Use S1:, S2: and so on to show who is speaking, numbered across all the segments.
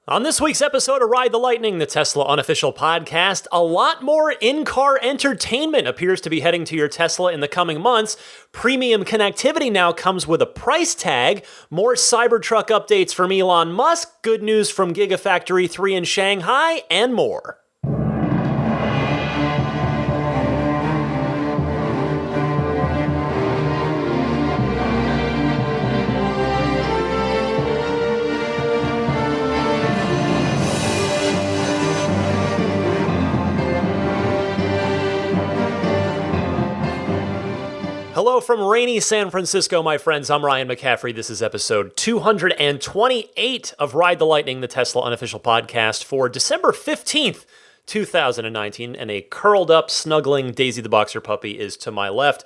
S1: On this week's episode of Ride the Lightning, the Tesla unofficial podcast, a lot more in-car entertainment appears to be heading to your Tesla in the coming months. Premium connectivity now comes with a price tag. More Cybertruck updates from Elon Musk, good news from Gigafactory 3 in Shanghai, and more. Hello from rainy San Francisco, my friends. I'm Ryan McCaffrey. This is episode 228 of Ride the Lightning, the Tesla unofficial podcast for December 15th, 2019, and a curled up, snuggling Daisy the Boxer puppy is to my left.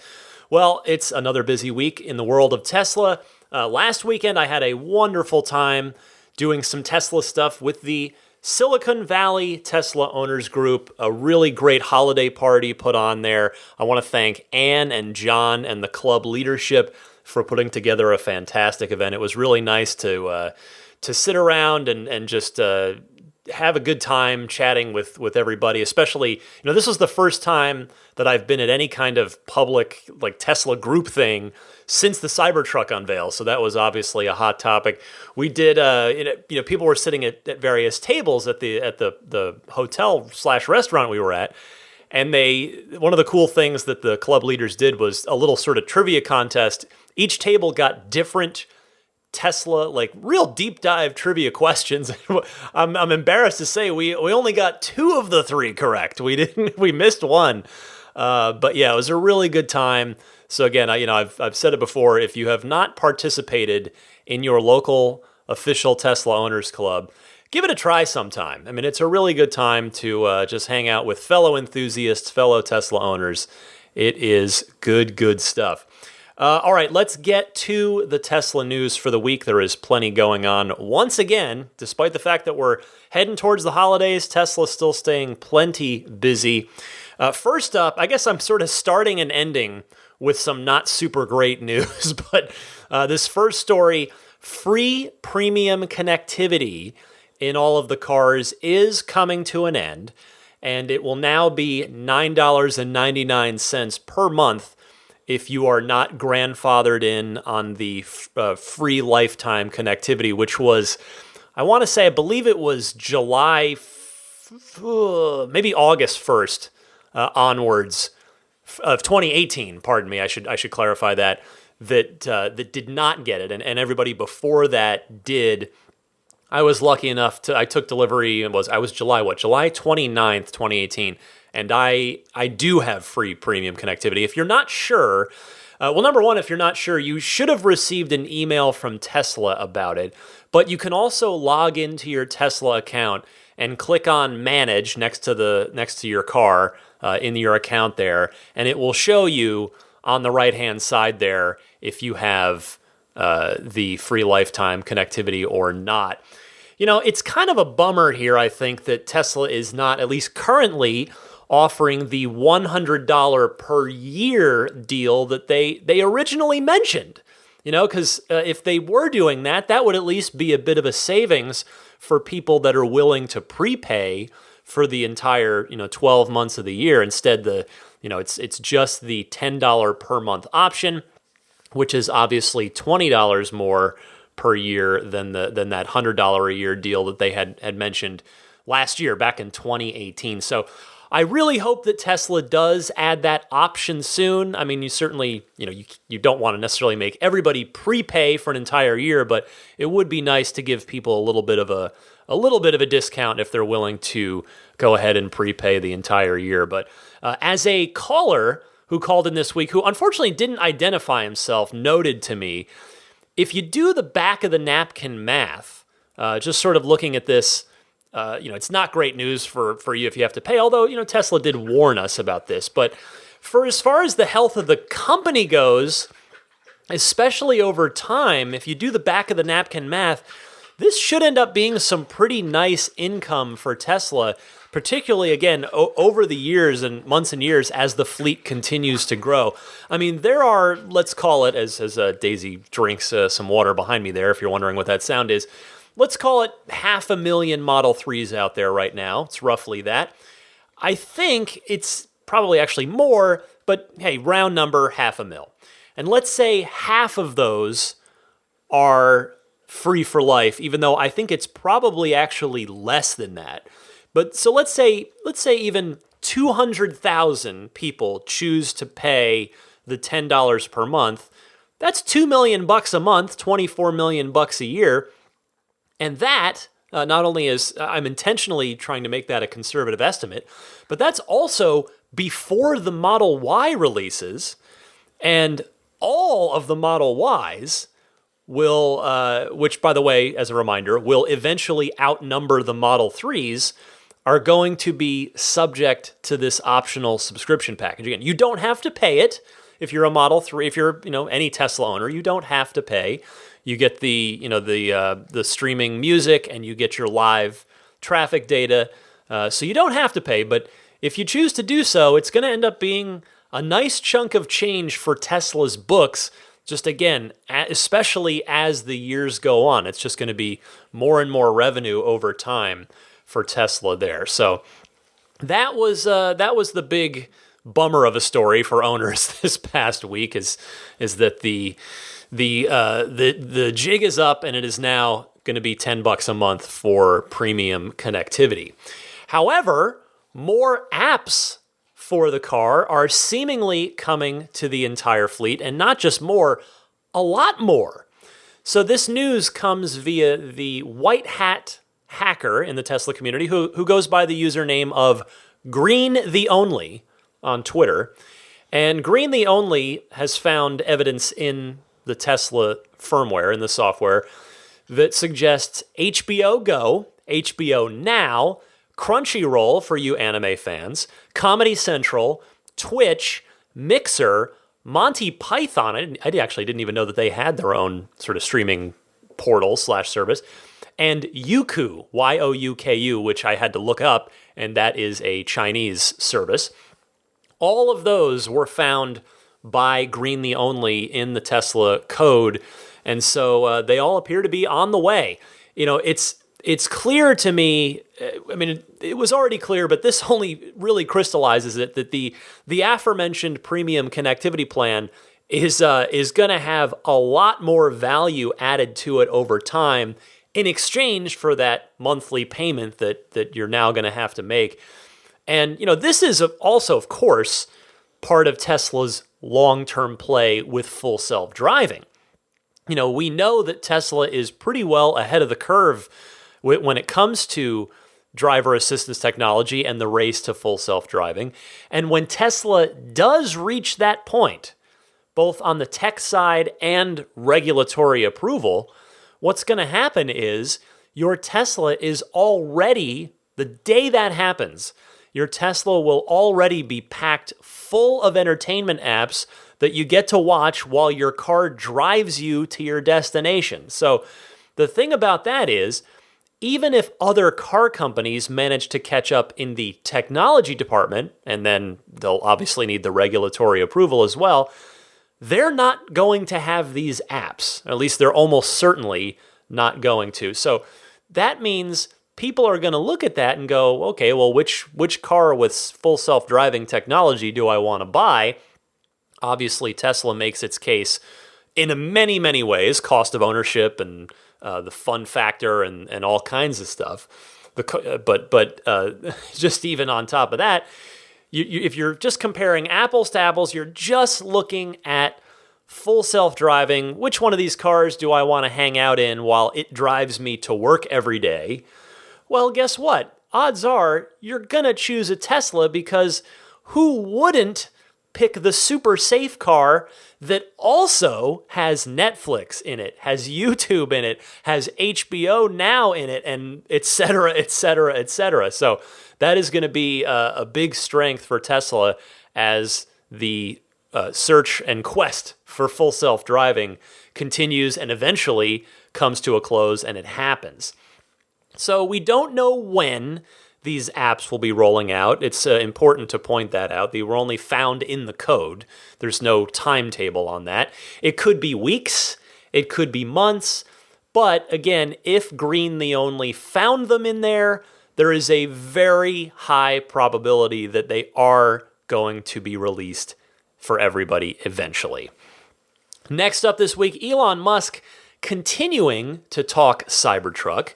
S1: Well, it's another busy week in the world of Tesla. Last weekend, I had a wonderful time doing some Tesla stuff with the Silicon Valley Tesla Owners Group, a really great holiday party put on there. I want to thank Ann and John and the club leadership for putting together a fantastic event. It was really nice to sit around and just have a good time chatting with everybody, especially, this was the first time that I've been at any kind of public, like Tesla group thing since the Cybertruck unveil. So that was obviously a hot topic. We did, people were sitting at various tables at the hotel/restaurant we were at. And one of the cool things that the club leaders did was a little sort of trivia contest. Each table got different Tesla, like real deep dive trivia questions. I'm embarrassed to say we only got 2 of the 3 correct. We missed one. But yeah, it was a really good time. So again, I've said it before. If you have not participated in your local official Tesla Owners Club, give it a try sometime. I mean, it's a really good time to just hang out with fellow enthusiasts, fellow Tesla owners. It is good stuff. All right, let's get to the Tesla news for the week. There is plenty going on. Once again, despite the fact that we're heading towards the holidays, Tesla's still staying plenty busy. First up, I guess I'm sort of starting and ending with some not super great news, but this first story, free premium connectivity in all of the cars is coming to an end, and it will now be $9.99 per month if you are not grandfathered in on the free lifetime connectivity, which was, I believe it was July, maybe August 1st onwards of 2018, pardon me, I should clarify that did not get it, and everybody before that did. I was lucky enough I took delivery, I was July 29th, 2018, and I do have free premium connectivity. If you're not sure, number one, if you're not sure, you should have received an email from Tesla about it, but you can also log into your Tesla account and click on Manage next to your car in your account there, and it will show you on the right-hand side there if you have the free lifetime connectivity or not. It's kind of a bummer here, I think, that Tesla is not, at least currently, offering the $100 per year deal that they originally mentioned. Because if they were doing that, that would at least be a bit of a savings for people that are willing to prepay for the entire 12 months of the year. Instead, it's just the $10 per month option, which is obviously $20 more per year than that $100 a year deal that they had mentioned last year, back in 2018. So I really hope that Tesla does add that option soon. I mean, you certainly, you don't want to necessarily make everybody prepay for an entire year, but it would be nice to give people a little bit of a discount if they're willing to go ahead and prepay the entire year. But as a caller who called in this week, who unfortunately didn't identify himself, noted to me, if you do the back of the napkin math, just sort of looking at this, it's not great news for you if you have to pay, although, Tesla did warn us about this. But for as far as the health of the company goes, especially over time, if you do the back of the napkin math, this should end up being some pretty nice income for Tesla, particularly, again, over the years and months and years as the fleet continues to grow. I mean, there are, let's call it, as Daisy drinks some water behind me there, if you're wondering what that sound is, let's call it 500,000 Model 3s out there right now. It's roughly that. I think it's probably actually more, but hey, round number, 500,000. And let's say half of those are free for life, even though I think it's probably actually less than that. But so let's say even 200,000 people choose to pay the $10 per month. That's $2 million a month, $24 million a year. And that not only is, I'm intentionally trying to make that a conservative estimate, but that's also before the Model Y releases, and all of the Model Ys will, which by the way, as a reminder, will eventually outnumber the Model 3s, are going to be subject to this optional subscription package. Again, you don't have to pay it. If you're a Model 3, if you're, any Tesla owner, you don't have to pay. You get the streaming music, and you get your live traffic data. So you don't have to pay, but if you choose to do so, it's going to end up being a nice chunk of change for Tesla's books. Just again, especially as the years go on, it's just going to be more and more revenue over time for Tesla there. So that was the big bummer of a story for owners this past week is that the jig is up, and it is now going to be $10 a month for premium connectivity. However, more apps for the car are seemingly coming to the entire fleet, and not just more, a lot more. So this news comes via the white hat hacker in the Tesla community who goes by the username of Green the Only on Twitter. And Green the Only has found evidence in the Tesla firmware, in the software, that suggests HBO Go, HBO Now, Crunchyroll for you anime fans, Comedy Central, Twitch, Mixer, Monty Python. I actually didn't even know that they had their own sort of streaming portal / service. And Youku, Youku, which I had to look up, and that is a Chinese service. All of those were found by Green the Only in the Tesla code, and so they all appear to be on the way. It's clear to me. I mean, it was already clear, but this only really crystallizes it that the aforementioned premium connectivity plan is going to have a lot more value added to it over time in exchange for that monthly payment that you're now going to have to make. And this is also, of course, part of Tesla's long-term play with full self-driving. We know that Tesla is pretty well ahead of the curve when it comes to driver assistance technology and the race to full self-driving. And when Tesla does reach that point, both on the tech side and regulatory approval, what's going to happen is your Tesla is already, the day that happens, your Tesla will already be packed full of entertainment apps that you get to watch while your car drives you to your destination. So the thing about that is, even if other car companies manage to catch up in the technology department, and then they'll obviously need the regulatory approval as well, they're not going to have these apps. At least they're almost certainly not going to. So that means people are going to look at that and go, okay, well, which car with full self-driving technology do I want to buy? Obviously, Tesla makes its case in many, many ways, cost of ownership and the fun factor and all kinds of stuff. But just even on top of that, if you're just comparing apples to apples, you're just looking at full self-driving. Which one of these cars do I want to hang out in while it drives me to work every day? Well, guess what? Odds are you're going to choose a Tesla, because who wouldn't pick the super safe car that also has Netflix in it, has YouTube in it, has HBO Now in it, and et cetera, et cetera, et cetera. So that is going to be a big strength for Tesla as the search and quest for full self-driving continues and eventually comes to a close, and it happens. So we don't know when these apps will be rolling out. It's important to point that out. They were only found in the code. There's no timetable on that. It could be weeks. It could be months. But again, if Green the Only found them in there, there is a very high probability that they are going to be released for everybody eventually. Next up this week, Elon Musk continuing to talk Cybertruck.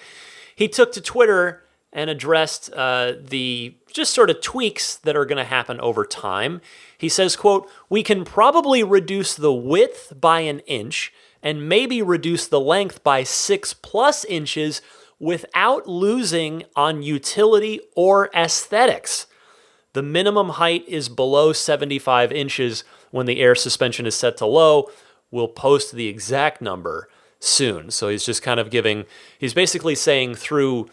S1: He took to Twitter and addressed the just sort of tweaks that are going to happen over time. He says, quote, "We can probably reduce the width by an inch and maybe reduce the length by 6+ inches without losing on utility or aesthetics. The minimum height is below 75 inches when the air suspension is set to low. We'll post the exact number soon." So he's just kind of he's basically saying through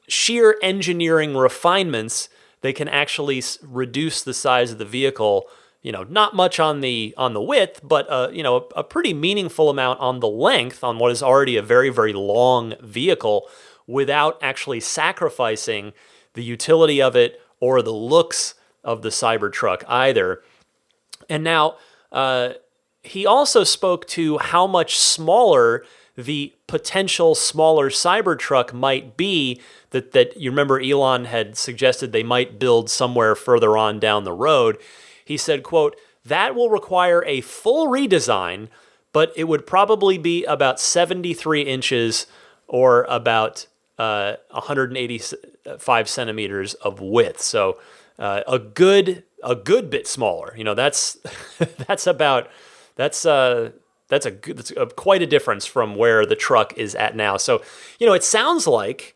S1: sheer engineering refinements, they can actually reduce the size of the vehicle, not much on the width, but a pretty meaningful amount on the length on what is already a very, very long vehicle without actually sacrificing the utility of it or the looks of the Cybertruck either. And now he also spoke to how much smaller the potential smaller Cybertruck might be that you remember Elon had suggested they might build somewhere further on down the road. He said, quote, "That will require a full redesign, but it would probably be about 73 inches or about 185 centimeters of width." So a good bit smaller. That's quite a difference from where the truck is at now. So, it sounds like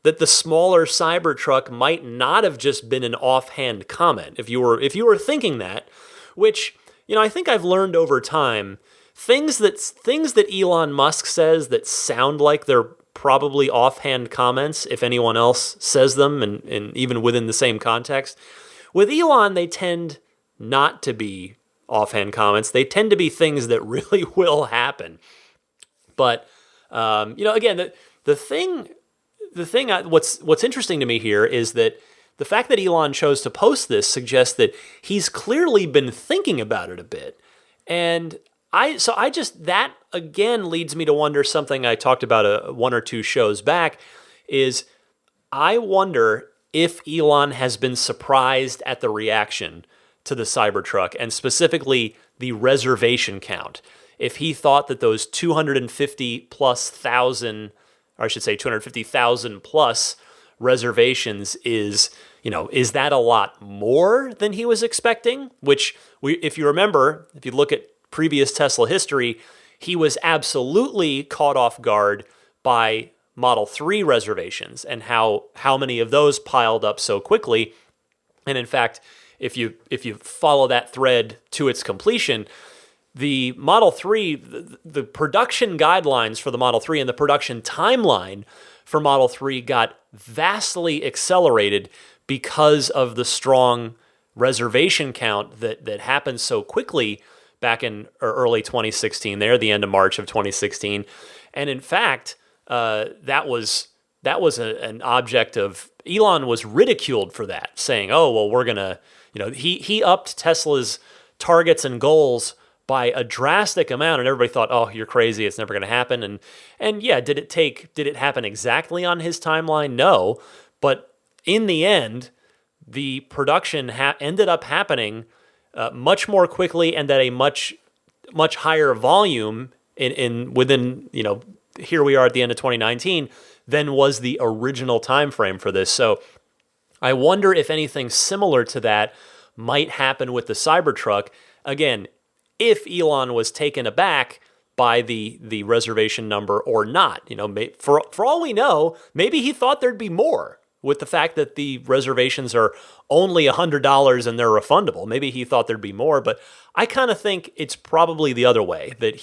S1: that the smaller Cybertruck might not have just been an offhand comment. If you were thinking that, which, I think I've learned over time, things that Elon Musk says that sound like they're probably offhand comments, if anyone else says them, and even within the same context. With Elon, they tend not to be offhand comments. They tend to be things that really will happen. But again, what's interesting to me here is that the fact that Elon chose to post this suggests that he's clearly been thinking about it a bit. And that again leads me to wonder something I talked about one or two shows back is I wonder if Elon has been surprised at the reaction to the Cybertruck and specifically the reservation count. If he thought that those 250,000 plus reservations is that a lot more than he was expecting? Which if you remember, if you look at previous Tesla history, he was absolutely caught off guard by Model 3 reservations and how many of those piled up so quickly. And in fact, if you follow that thread to its completion, the Model 3, the production guidelines for the Model 3 and the production timeline for Model 3 got vastly accelerated because of the strong reservation count that happened so quickly back in early 2016 there, the end of March of 2016. And in fact, that was an object of, Elon was ridiculed for that, saying, oh, well, we're going to, he upped Tesla's targets and goals by a drastic amount, and everybody thought, oh, you're crazy, it's never going to happen. And yeah, did it happen exactly on his timeline? No, but in the end, the production ended up happening much more quickly and at a much higher volume within here we are at the end of 2019 than was the original time frame for this. So I wonder if anything similar to that might happen with the Cybertruck. Again, if Elon was taken aback by the reservation number or not. For all we know, maybe he thought there'd be more with the fact that the reservations are only $100 and they're refundable. Maybe he thought there'd be more, but I kind of think it's probably the other way, that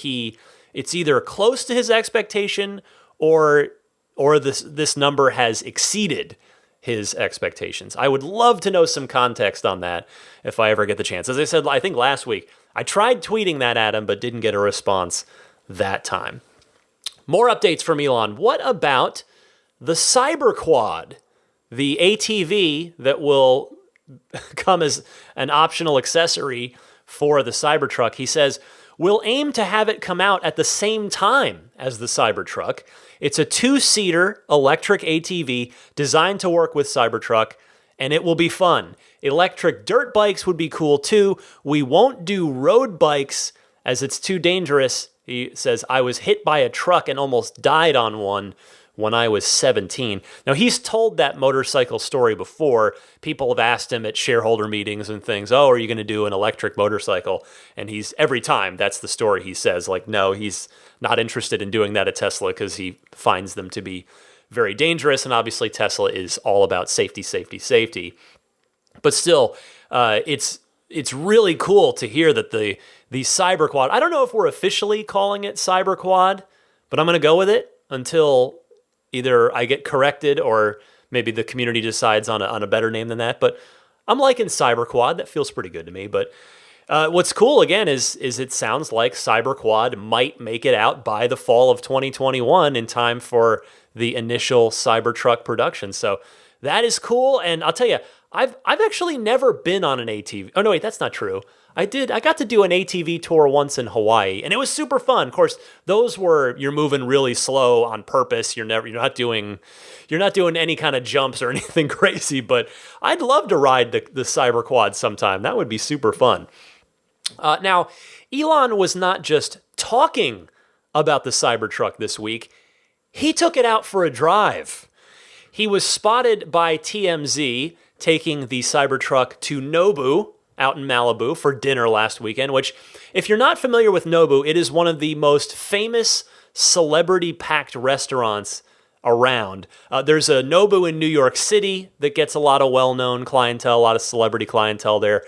S1: it's either close to his expectation or this number has exceeded his expectations. I would love to know some context on that if I ever get the chance. As I said, I think last week, I tried tweeting that at him, but didn't get a response that time. More updates from Elon. What about the Cyberquad, the ATV that will come as an optional accessory for the Cybertruck? He says, will aim to have it come out at the same time as the Cybertruck. It's a 2-seater electric ATV designed to work with Cybertruck, and it will be fun. Electric dirt bikes would be cool too. We won't do road bikes as it's too dangerous. He says, I was hit by a truck and almost died on one when I was 17. Now, he's told that motorcycle story before. People have asked him at shareholder meetings and things, oh, are you going to do an electric motorcycle? And he's, every time, that's the story he says. Like, no, he's not interested in doing that at Tesla because he finds them to be very dangerous. And obviously, Tesla is all about safety, safety, safety. But still, it's really cool to hear that the Cyberquad, I don't know if we're officially calling it Cyberquad, but I'm going to go with it until either I get corrected or maybe the community decides on a better name than that. But I'm liking Cyberquad. That feels pretty good to me. But what's cool, again, is it sounds like Cyberquad might make it out by the fall of 2021 in time for the initial Cybertruck production. So that is cool. And I'll tell you, I've actually never been on an ATV. Oh, no, wait, that's not true. I got to do an ATV tour once in Hawaii, and it was super fun. Of course, those were, you're moving really slow on purpose. You're not doing any kind of jumps or anything crazy, but I'd love to ride the Cyberquad sometime. That would be super fun. Now, Elon was not just talking about the Cybertruck this week. He took it out for a drive. He was spotted by TMZ taking the Cybertruck to Nobu out in Malibu for dinner last weekend, which, if you're not familiar with Nobu, it is one of the most famous celebrity-packed restaurants around. There's a Nobu in New York City that gets a lot of well-known clientele, a lot of celebrity clientele there,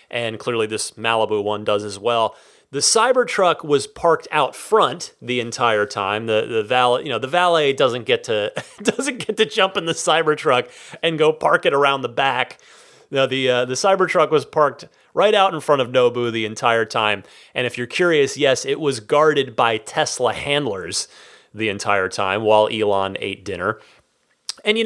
S1: and clearly this Malibu one does as well. The Cybertruck was parked out front the entire time. The valet doesn't get to jump in the Cybertruck and go park it around the back. No, the Cybertruck was parked right out in front of Nobu the entire time. And if you're curious, yes, it was guarded by Tesla handlers the entire time while Elon ate dinner. And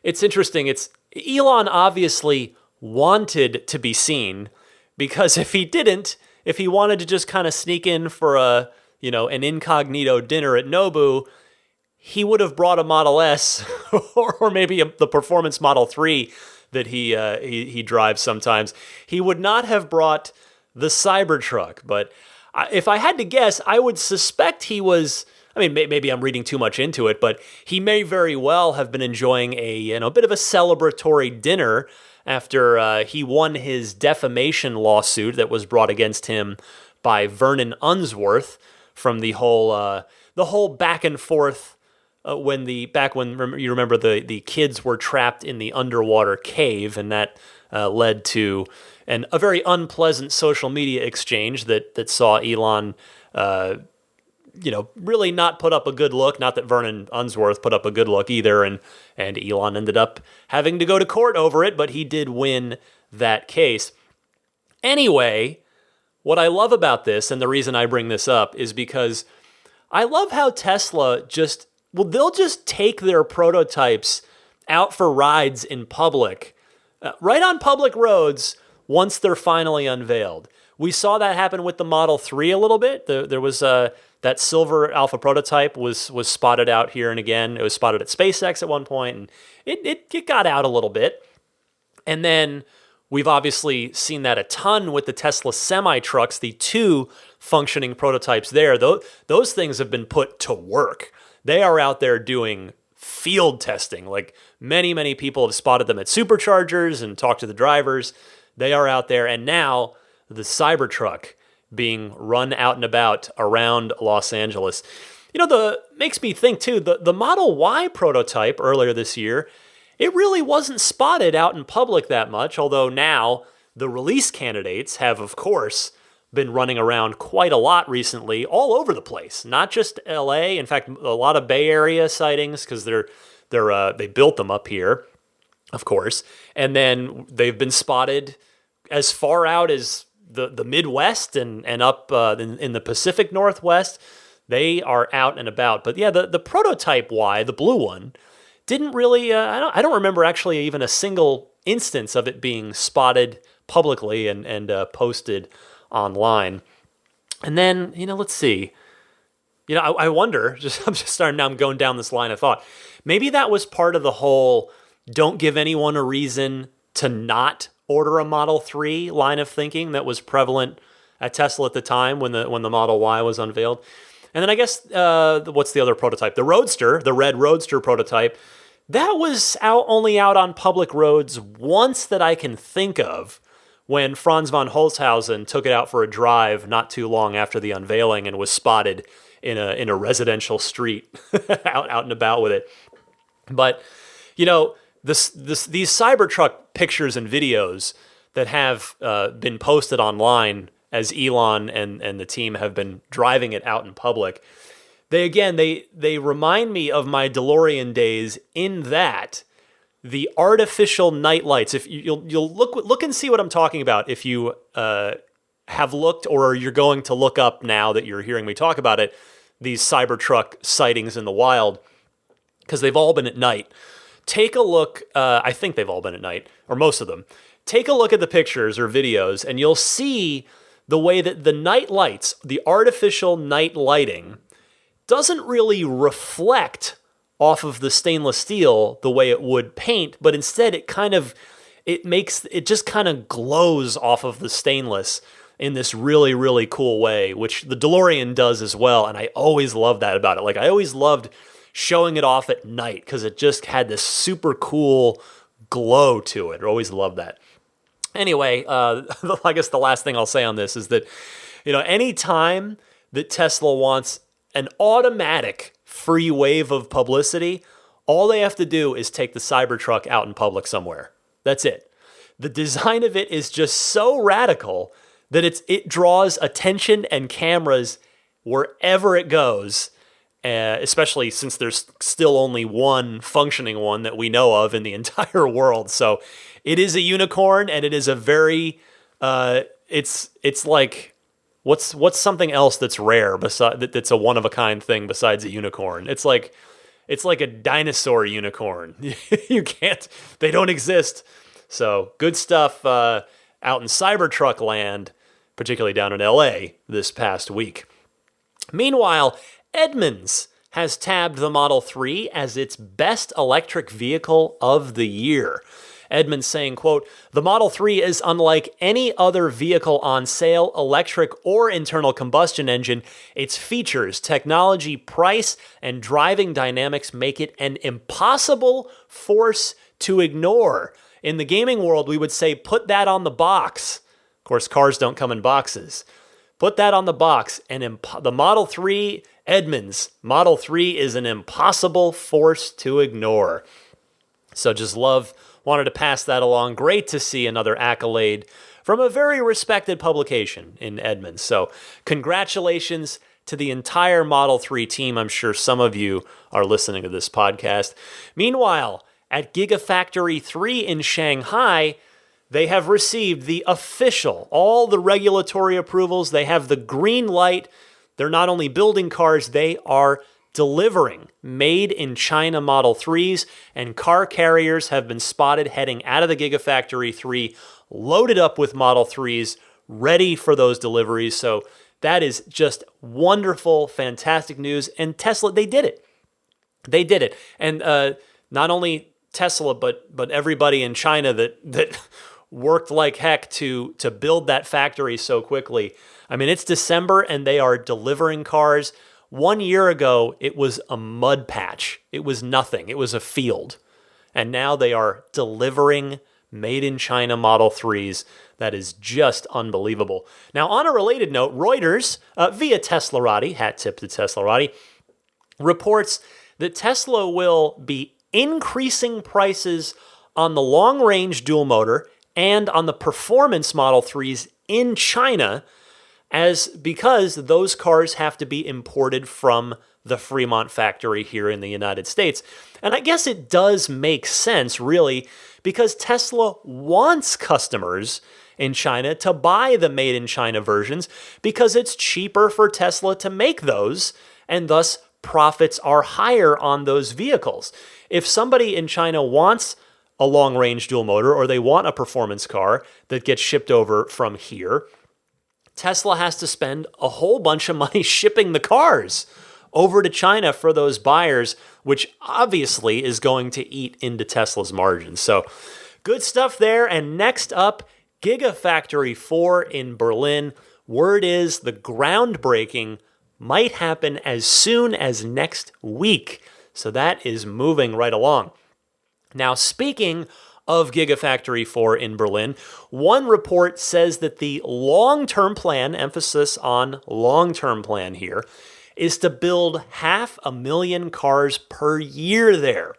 S1: it's interesting. Elon obviously wanted to be seen, because if he wanted to just kind of sneak in for an incognito dinner at Nobu, he would have brought a Model S or maybe the Performance Model 3 that he drives sometimes. He would not have brought the Cybertruck. But if I had to guess, I would suspect he was, maybe I'm reading too much into it, but he may very well have been enjoying a bit of a celebratory dinner after he won his defamation lawsuit that was brought against him by Vernon Unsworth from the whole back and forth when you remember the kids were trapped in the underwater cave, and that led to a very unpleasant social media exchange that saw Elon really not put up a good look. Not that Vernon Unsworth put up a good look either, and Elon ended up having to go to court over it, but he did win that case. Anyway, what I love about this, and the reason I bring this up, is because I love how Tesla they'll just take their prototypes out for rides in public, right on public roads, once they're finally unveiled. We saw that happen with the Model 3 a little bit. There was that silver alpha prototype was spotted out here and again. It was spotted at SpaceX at one point, and it got out a little bit. And then we've obviously seen that a ton with the Tesla semi-trucks, the 2 functioning prototypes there. Those things have been put to work. They are out there doing field testing. Like many, many people have spotted them at superchargers and talked to the drivers. They are out there. And now the Cybertruck being run out and about around Los Angeles. Makes me think too, the Model Y prototype earlier this year, it really wasn't spotted out in public that much, although now the release candidates have, of course, been running around quite a lot recently, all over the place, not just LA. In fact, a lot of Bay Area sightings, because they built them up here, of course, and then they've been spotted as far out as the Midwest and up in the Pacific Northwest. They are out and about. But yeah, the prototype Y, the blue one, didn't really. I don't remember actually even a single instance of it being spotted publicly and posted online. And then, let's see. I wonder, I'm just starting now, I'm going down this line of thought. Maybe that was part of the whole don't give anyone a reason to not order a Model 3 line of thinking that was prevalent at Tesla at the time when the Model Y was unveiled. And then I guess, what's the other prototype? The Roadster, the red Roadster prototype, that was only out on public roads once that I can think of, when Franz von Holzhausen took it out for a drive not too long after the unveiling and was spotted in a residential street out and about with it. But, these Cybertruck pictures and videos that have been posted online as Elon and the team have been driving it out in public, they remind me of my DeLorean days in that the artificial night lights, if you'll look and see what I'm talking about, if you have looked or you're going to look up now that you're hearing me talk about it, these Cybertruck sightings in the wild, because they've all been at night. Take a look, I think they've all been at night, or most of them. Take a look at the pictures or videos and you'll see the way that the night lights, the artificial night lighting, doesn't really reflect off of the stainless steel the way it would paint, but instead it just kind of glows off of the stainless in this really, really cool way, which the DeLorean does as well. And I always loved that about it. Like, I always loved showing it off at night because it just had this super cool glow to it. I always loved that. Anyway, I guess the last thing I'll say on this is that, any time that Tesla wants an automatic free wave of publicity, all they have to do is take the Cybertruck out in public somewhere. That's it. The design of it is just so radical that it draws attention and cameras wherever it goes, especially since there's still only one functioning one that we know of in the entire world. So it is a unicorn, and it is a very, it's like, what's something else that's rare that's a one-of-a-kind thing besides a unicorn? It's like a dinosaur unicorn. They don't exist. So good stuff out in Cybertruck land, particularly down in LA this past week. Meanwhile, Edmunds has tabbed the Model 3 as its best electric vehicle of the year. Edmunds saying, quote, "The Model 3 is unlike any other vehicle on sale, electric or internal combustion engine. Its features, technology, price, and driving dynamics make it an impossible force to ignore." In the gaming world, we would say, put that on the box. Of course, cars don't come in boxes. Put that on the box. And the Model 3, Edmunds, Model 3 is an impossible force to ignore. So wanted to pass that along. Great to see another accolade from a very respected publication in Edmunds. So congratulations to the entire Model 3 team. I'm sure some of you are listening to this podcast. Meanwhile, at Gigafactory 3 in Shanghai, they have received all the regulatory approvals. They have the green light. They're not only building cars, they are delivering made in China Model 3s, and car carriers have been spotted heading out of the Gigafactory 3, loaded up with Model 3s, ready for those deliveries. So that is just wonderful, fantastic news. And Tesla, they did it. They did it. And not only Tesla, but everybody in China that worked like heck to build that factory so quickly. I mean, it's December and they are delivering cars. 1 year ago, it was a mud patch. It was nothing. It was a field. And now they are delivering made in China Model 3s. That is just unbelievable. Now, on a related note, Reuters, via Teslarati, hat tip to Teslarati, reports that Tesla will be increasing prices on the long-range dual motor and on the performance Model 3s in China, because those cars have to be imported from the Fremont factory here in the United States. And I guess it does make sense, really, because Tesla wants customers in China to buy the made in China versions because it's cheaper for Tesla to make those, and thus profits are higher on those vehicles. If somebody in China wants a long-range dual motor or they want a performance car that gets shipped over from here, Tesla has to spend a whole bunch of money shipping the cars over to China for those buyers, which obviously is going to eat into Tesla's margins. So good stuff there. And next up, Gigafactory 4 in Berlin. Word is the groundbreaking might happen as soon as next week. So that is moving right along. Now, speaking of Gigafactory 4 in Berlin, one report says that the long-term plan, emphasis on long-term plan here, is to build 500,000 cars per year there.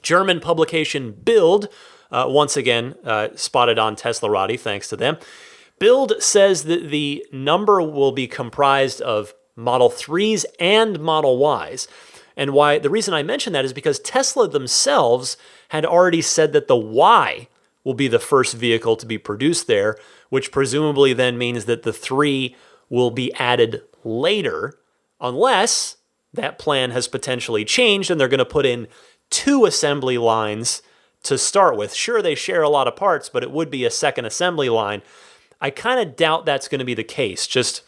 S1: German publication Bild, once again spotted on Teslarati, thanks to them. Bild says that the number will be comprised of Model 3s and Model Ys. And why the reason I mention that is because Tesla themselves had already said that the Y will be the first vehicle to be produced there, which presumably then means that the 3 will be added later, unless that plan has potentially changed and they're going to put in 2 assembly lines to start with. Sure, they share a lot of parts, but it would be a second assembly line. I kind of doubt that's going to be the case. Just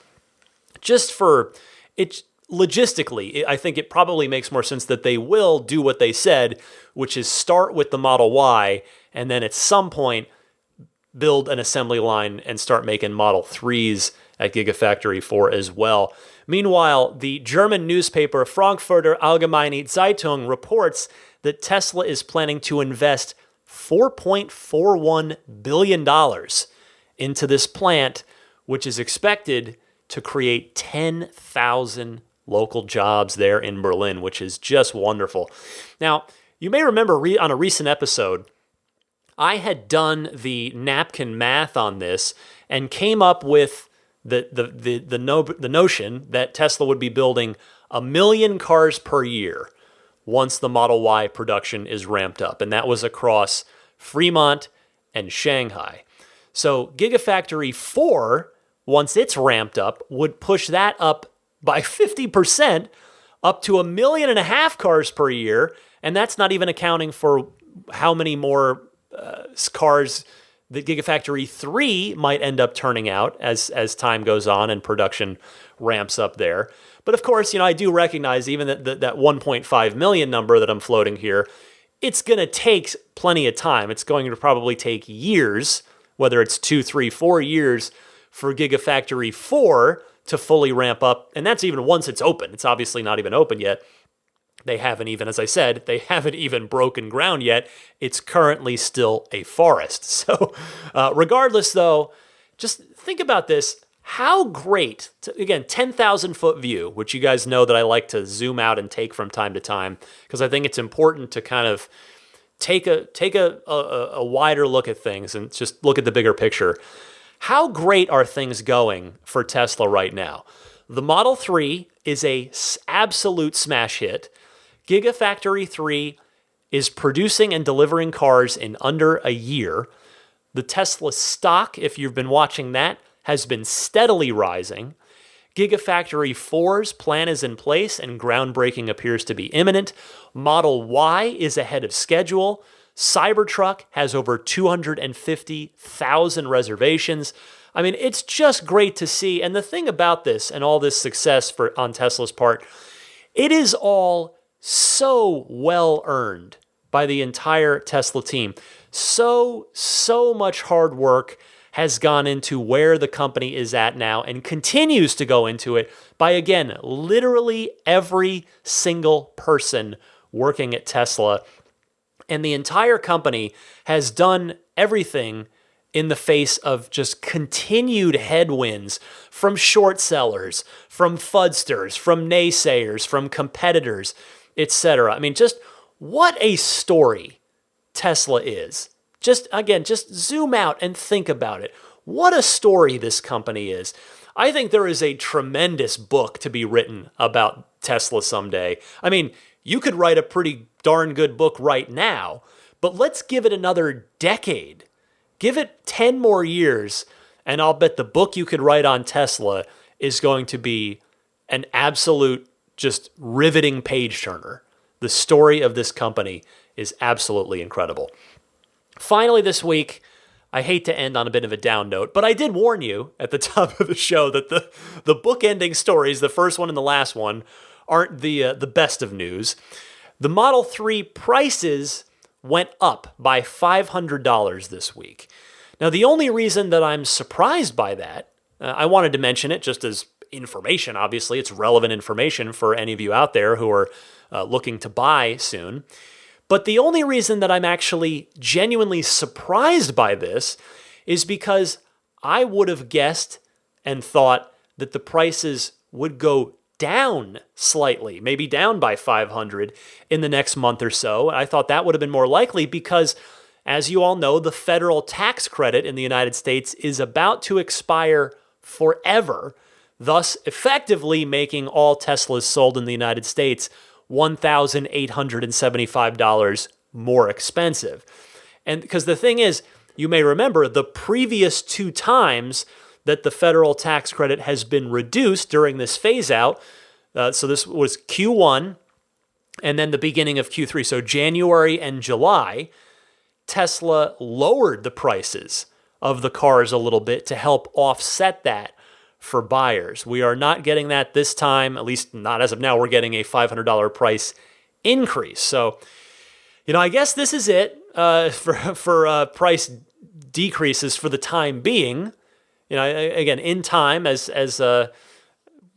S1: for it. Logistically, I think it probably makes more sense that they will do what they said, which is start with the Model Y and then at some point build an assembly line and start making Model 3s at Gigafactory 4 as well. Meanwhile, the German newspaper Frankfurter Allgemeine Zeitung reports that Tesla is planning to invest $4.41 billion into this plant, which is expected to create 10,000 local jobs there in Berlin, which is just wonderful. Now, you may remember on a recent episode, I had done the napkin math on this and came up with the notion that Tesla would be building 1 million cars per year once the Model Y production is ramped up. And that was across Fremont and Shanghai. So Gigafactory 4, once it's ramped up, would push that up by 50%, up to 1.5 million cars per year. And that's not even accounting for how many more cars that Gigafactory 3 might end up turning out as time goes on and production ramps up there. But of course, I do recognize even that 1.5 million number that I'm floating here, it's going to take plenty of time. It's going to probably take years, whether it's 2, 3, 4 years for Gigafactory 4 to fully ramp up. And that's even once it's open. It's obviously not even open yet. They haven't even, as I said, they haven't even broken ground yet. It's currently still a forest. So regardless, though, just think about this. How great, again, 10,000 foot view, which you guys know that I like to zoom out and take from time to time, because I think it's important to kind of take a wider look at things and just look at the bigger picture. How great are things going for Tesla right now? The Model 3 is a absolute smash hit. Gigafactory 3 is producing and delivering cars in under a year. The Tesla stock, if you've been watching that, has been steadily rising. Gigafactory 4's plan is in place and groundbreaking appears to be imminent. Model Y is ahead of schedule. Cybertruck has over 250,000 reservations. I mean, it's just great to see. And the thing about this and all this success on Tesla's part, it is all so well earned by the entire Tesla team. So much hard work has gone into where the company is at now and continues to go into it by, again, literally every single person working at Tesla. And the entire company has done everything in the face of just continued headwinds from short sellers, from fudsters, from naysayers, from competitors, etc. I mean, just what a story Tesla is. Just zoom out and think about it. What a story this company is. I think there is a tremendous book to be written about Tesla someday. I mean, you could write a pretty darn good book right now, but let's give it another decade. Give it 10 more years, and I'll bet the book you could write on Tesla is going to be an absolute, just riveting page turner. The story of this company is absolutely incredible. Finally this week, I hate to end on a bit of a down note, but I did warn you at the top of the show that the book-ending stories, the first one and the last one, aren't the best of news. The Model 3 prices went up by $500 this week. Now, the only reason that I'm surprised by that, I wanted to mention it just as information, obviously. It's relevant information for any of you out there who are looking to buy soon. But the only reason that I'm actually genuinely surprised by this is because I would have guessed and thought that the prices would go down slightly, maybe down by $500 in the next month or so. I thought that would have been more likely because, as you all know, the federal tax credit in the United States is about to expire forever, thus effectively making all Teslas sold in the United States $1,875 more expensive. And because the thing is, you may remember the previous 2 times that the federal tax credit has been reduced during this phase out. So this was Q1 and then the beginning of Q3. So January and July, Tesla lowered the prices of the cars a little bit to help offset that for buyers. We are not getting that this time, at least not as of now. We're getting a $500 price increase. So, I guess this is it for price decreases for the time being. Again, in time, as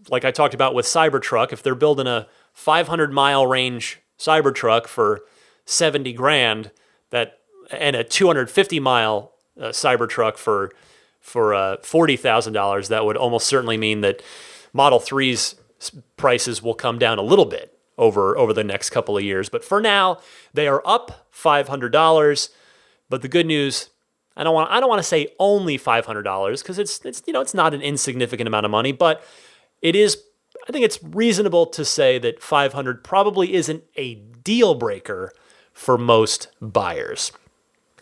S1: like I talked about with Cybertruck, if they're building a 500-mile range Cybertruck for $70,000, and a 250-mile Cybertruck for $40,000, that would almost certainly mean that Model 3's prices will come down a little bit over the next couple of years. But for now, they are up $500. But the good news, I don't want to say only $500 because it's not an insignificant amount of money, but it is. I think it's reasonable to say that $500 probably isn't a deal breaker for most buyers.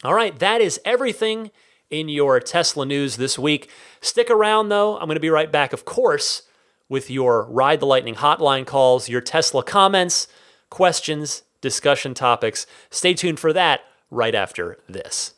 S1: All right, that is everything in your Tesla news this week. Stick around, though. I'm going to be right back, of course, with your Ride the Lightning hotline calls, your Tesla comments, questions, discussion topics. Stay tuned for that right after this.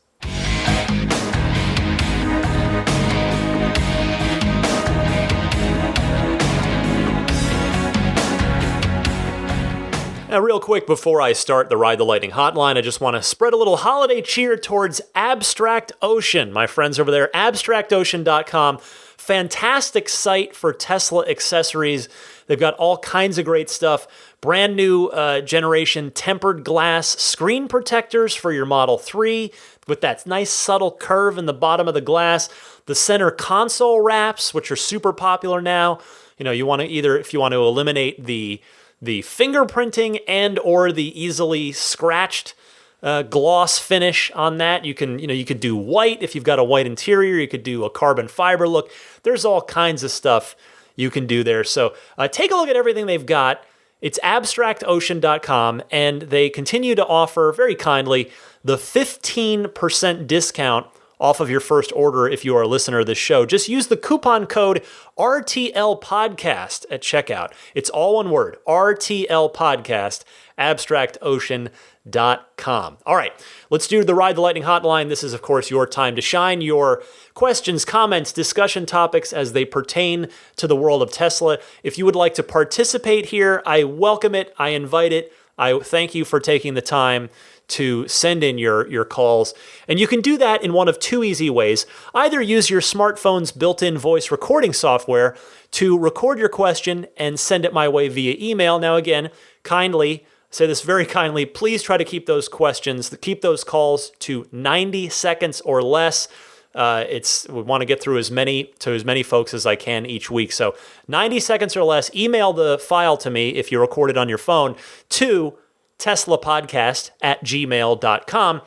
S1: Now, real quick, before I start the Ride the Lightning hotline, I just want to spread a little holiday cheer towards Abstract Ocean. My friends over there, abstractocean.com. Fantastic site for Tesla accessories. They've got all kinds of great stuff. Brand new generation tempered glass screen protectors for your Model 3 with that nice subtle curve in the bottom of the glass. The center console wraps, which are super popular now. You want to if you want to eliminate the fingerprinting and or the easily scratched gloss finish on that. You could do white if you've got a white interior. You could do a carbon fiber look. There's all kinds of stuff you can do there. So take a look at everything they've got. It's abstractocean.com, and they continue to offer very kindly the 15% discount off of your first order if you are a listener of this show. Just use the coupon code RTL Podcast at checkout. It's all one word, RTL Podcast, abstractocean.com. All right, let's do the Ride the Lightning hotline. This is, of course, your time to shine. Your questions, comments, discussion topics as they pertain to the world of Tesla. If you would like to participate here, I welcome it. I invite it. I thank you for taking the time to send in your calls. And you can do that in one of 2 easy ways. Either use your smartphone's built-in voice recording software to record your question and send it my way via email. Now again, kindly, say this very kindly, please try to keep those calls to 90 seconds or less. We want to get through as many folks as I can each week. So 90 seconds or less, email the file to me if you record it on your phone to teslapodcast@gmail.com.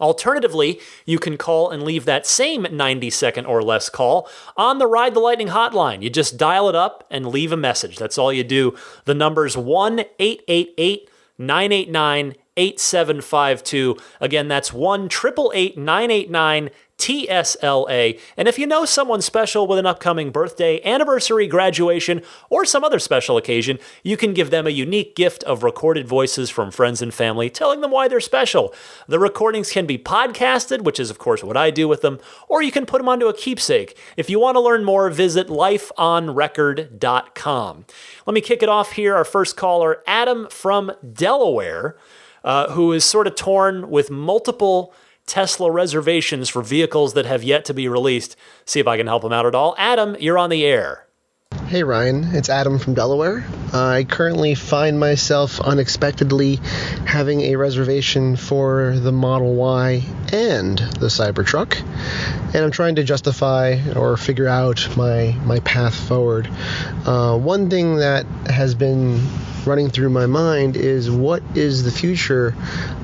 S1: Alternatively, you can call and leave that same 90-second or less call on the Ride the Lightning hotline. You just dial it up and leave a message. That's all you do. The number's 1-888-989 8752. Again, that's 1-888-989 TSLA. And if you know someone special with an upcoming birthday, anniversary, graduation, or some other special occasion, you can give them a unique gift of recorded voices from friends and family telling them why they're special. The recordings can be podcasted, which is of course what I do with them, or you can put them onto a keepsake. If you want to learn more, visit lifeonrecord.com. Let me kick it off here. Our first caller, Adam from Delaware, who is sort of torn with multiple Tesla reservations for vehicles that have yet to be released. See if I can help him out at all. Adam, you're on the air.
S2: Hey Ryan, it's Adam from Delaware. I currently find myself unexpectedly having a reservation for the Model Y and the Cybertruck, and I'm trying to justify or figure out my path forward. One thing that has been running through my mind is what is the future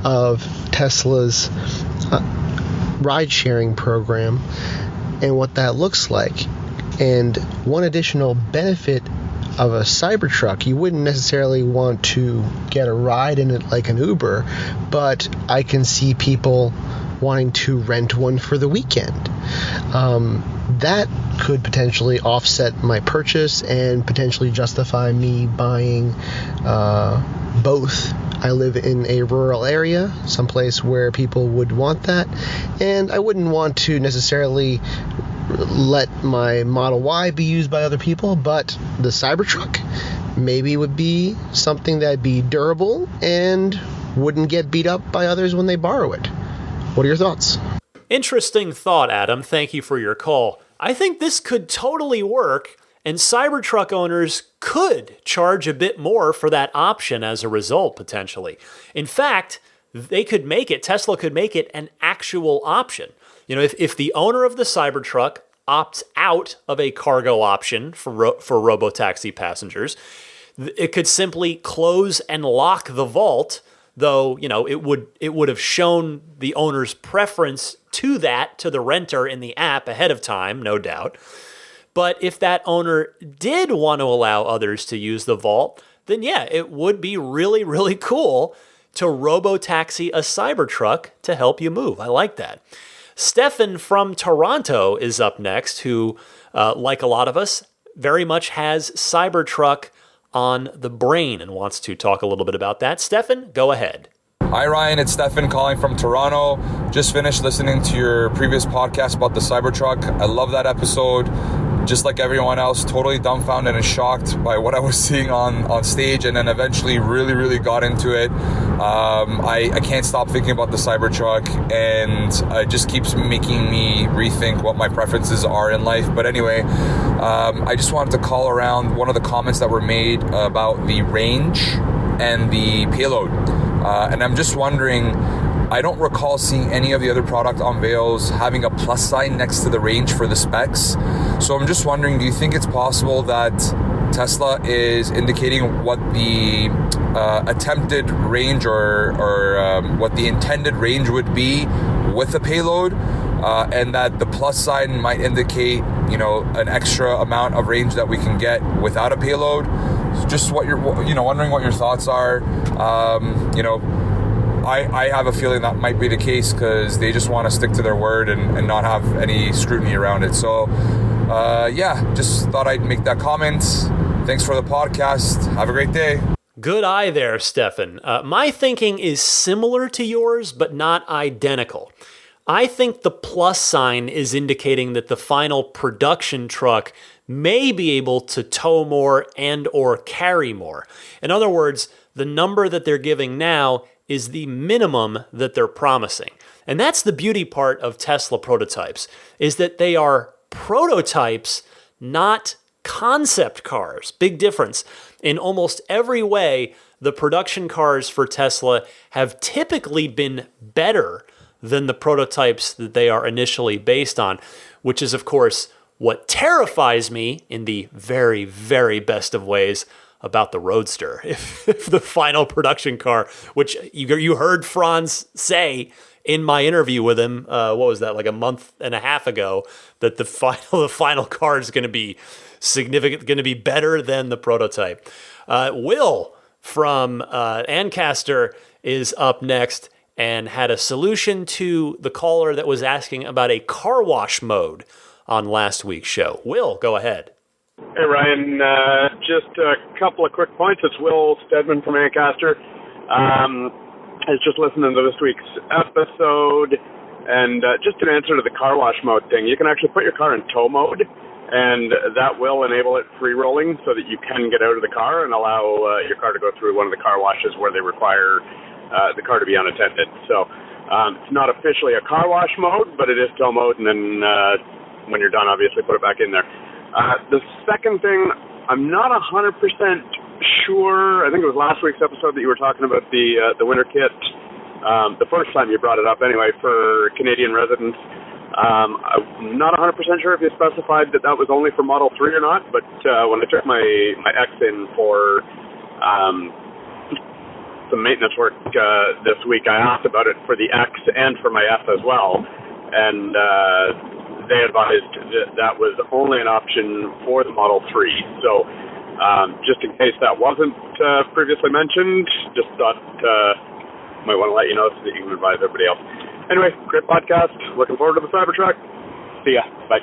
S2: of Tesla's ride-sharing program and what that looks like. And one additional benefit of a Cybertruck, you wouldn't necessarily want to get a ride in it like an Uber, but I can see people wanting to rent one for the weekend. That could potentially offset my purchase and potentially justify me buying both. I live in a rural area, someplace where people would want that, and I wouldn't want to necessarily let my Model Y be used by other people, but the Cybertruck maybe would be something that'd be durable and wouldn't get beat up by others when they borrow it. What are your thoughts?
S1: Interesting thought, Adam. Thank you for your call. I think this could totally work, and Cybertruck owners could charge a bit more for that option as a result, potentially. In fact, Tesla could make it an actual option. You know, if the owner of the Cybertruck opts out of a cargo option for robotaxi passengers, it could simply close and lock the vault, though, you know, it would have shown the owner's preference to the renter in the app ahead of time, no doubt. But if that owner did want to allow others to use the vault, then yeah, it would be really, really cool to robotaxi a Cybertruck to help you move. I like that. Stefan from Toronto is up next, who, like a lot of us, very much has Cybertruck on the brain and wants to talk a little bit about that. Stefan, go ahead.
S3: Hi Ryan, it's Stefan calling from Toronto. Just finished listening to your previous podcast about the Cybertruck. I love that episode. Just like everyone else, totally dumbfounded and shocked by what I was seeing on stage, and then eventually really got into it. I can't stop thinking about the Cybertruck, and it just keeps making me rethink what my preferences are in life. But anyway, I just wanted to call around one of the comments that were made about the range and the payload. And I'm just wondering, I don't recall seeing any of the other product unveils having a plus sign next to the range for the specs. So I'm just wondering, do you think it's possible that Tesla is indicating what the attempted range or what the intended range would be with a payload, and that the plus sign might indicate, you know, an extra amount of range that we can get without a payload? Just wondering what your thoughts are. I have a feeling that might be the case because they just want to stick to their word and not have any scrutiny around it. So, just thought I'd make that comment. Thanks for the podcast. Have a great day.
S1: Good eye there, Stefan. My thinking is similar to yours, but not identical. I think the plus sign is indicating that the final production truck may be able to tow more and or carry more. In other words, the number that they're giving now is the minimum that they're promising. And that's the beauty part of Tesla prototypes, is that they are prototypes, not concept cars. Big difference. In almost every way, the production cars for Tesla have typically been better than the prototypes that they are initially based on, which is, of course, what terrifies me in the very, very best of ways about the Roadster. If the final production car, which you heard Franz say in my interview with him, what was that, like a month and a half ago, that the final car is going to be significant, going to be better than the prototype. Will from Ancaster is up next and had a solution to the caller that was asking about a car wash mode on last week's show. Will, go ahead.
S4: Hey, Ryan. Just a couple of quick points. It's Will Stedman from Ancaster. I was just listening to this week's episode, and just an answer to the car wash mode thing. You can actually put your car in tow mode, and that will enable it free-rolling so that you can get out of the car and allow your car to go through one of the car washes where they require the car to be unattended. So it's not officially a car wash mode, but it is tow mode, and then when you're done, obviously put it back in there. The second thing, I'm not 100% sure. I think it was last week's episode that you were talking about the winter kit. The first time you brought it up, anyway, for Canadian residents. I'm not 100% sure if you specified that was only for Model 3 or not, but when I took my X in for some maintenance work this week, I asked about it for the X and for my F as well, and they advised that was only an option for the Model 3. So just in case that wasn't previously mentioned, just thought might want to let you know so that you can advise everybody else. Anyway, great podcast. Looking forward to the Cybertruck. See ya. Bye.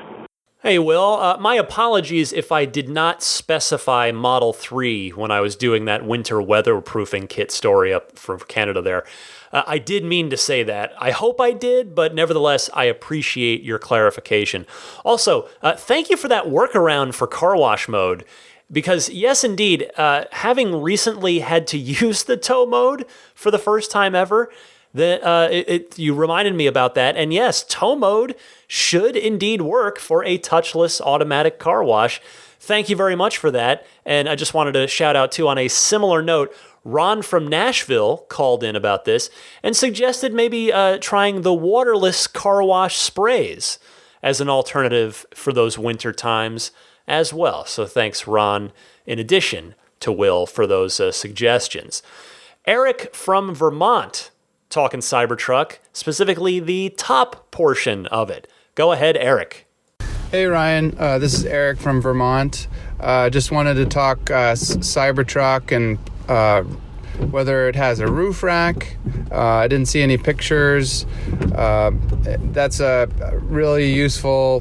S1: Hey, Will, my apologies if I did not specify Model 3 when I was doing that winter weatherproofing kit story up from Canada there. I did mean to say that. I hope I did, but nevertheless, I appreciate your clarification. Also, thank you for that workaround for car wash mode, because yes, indeed, having recently had to use the tow mode for the first time ever, you reminded me about that. And yes, tow mode should indeed work for a touchless automatic car wash. Thank you very much for that. And I just wanted to shout out too, on a similar note, Ron from Nashville called in about this and suggested maybe trying the waterless car wash sprays as an alternative for those winter times as well. So thanks, Ron, in addition to Will, for those suggestions. Eric from Vermont talking Cybertruck, specifically the top portion of it. Go ahead, Eric.
S5: Hey, Ryan. This is Eric from Vermont. Just wanted to talk Cybertruck and whether it has a roof rack. I didn't see any pictures. That's really useful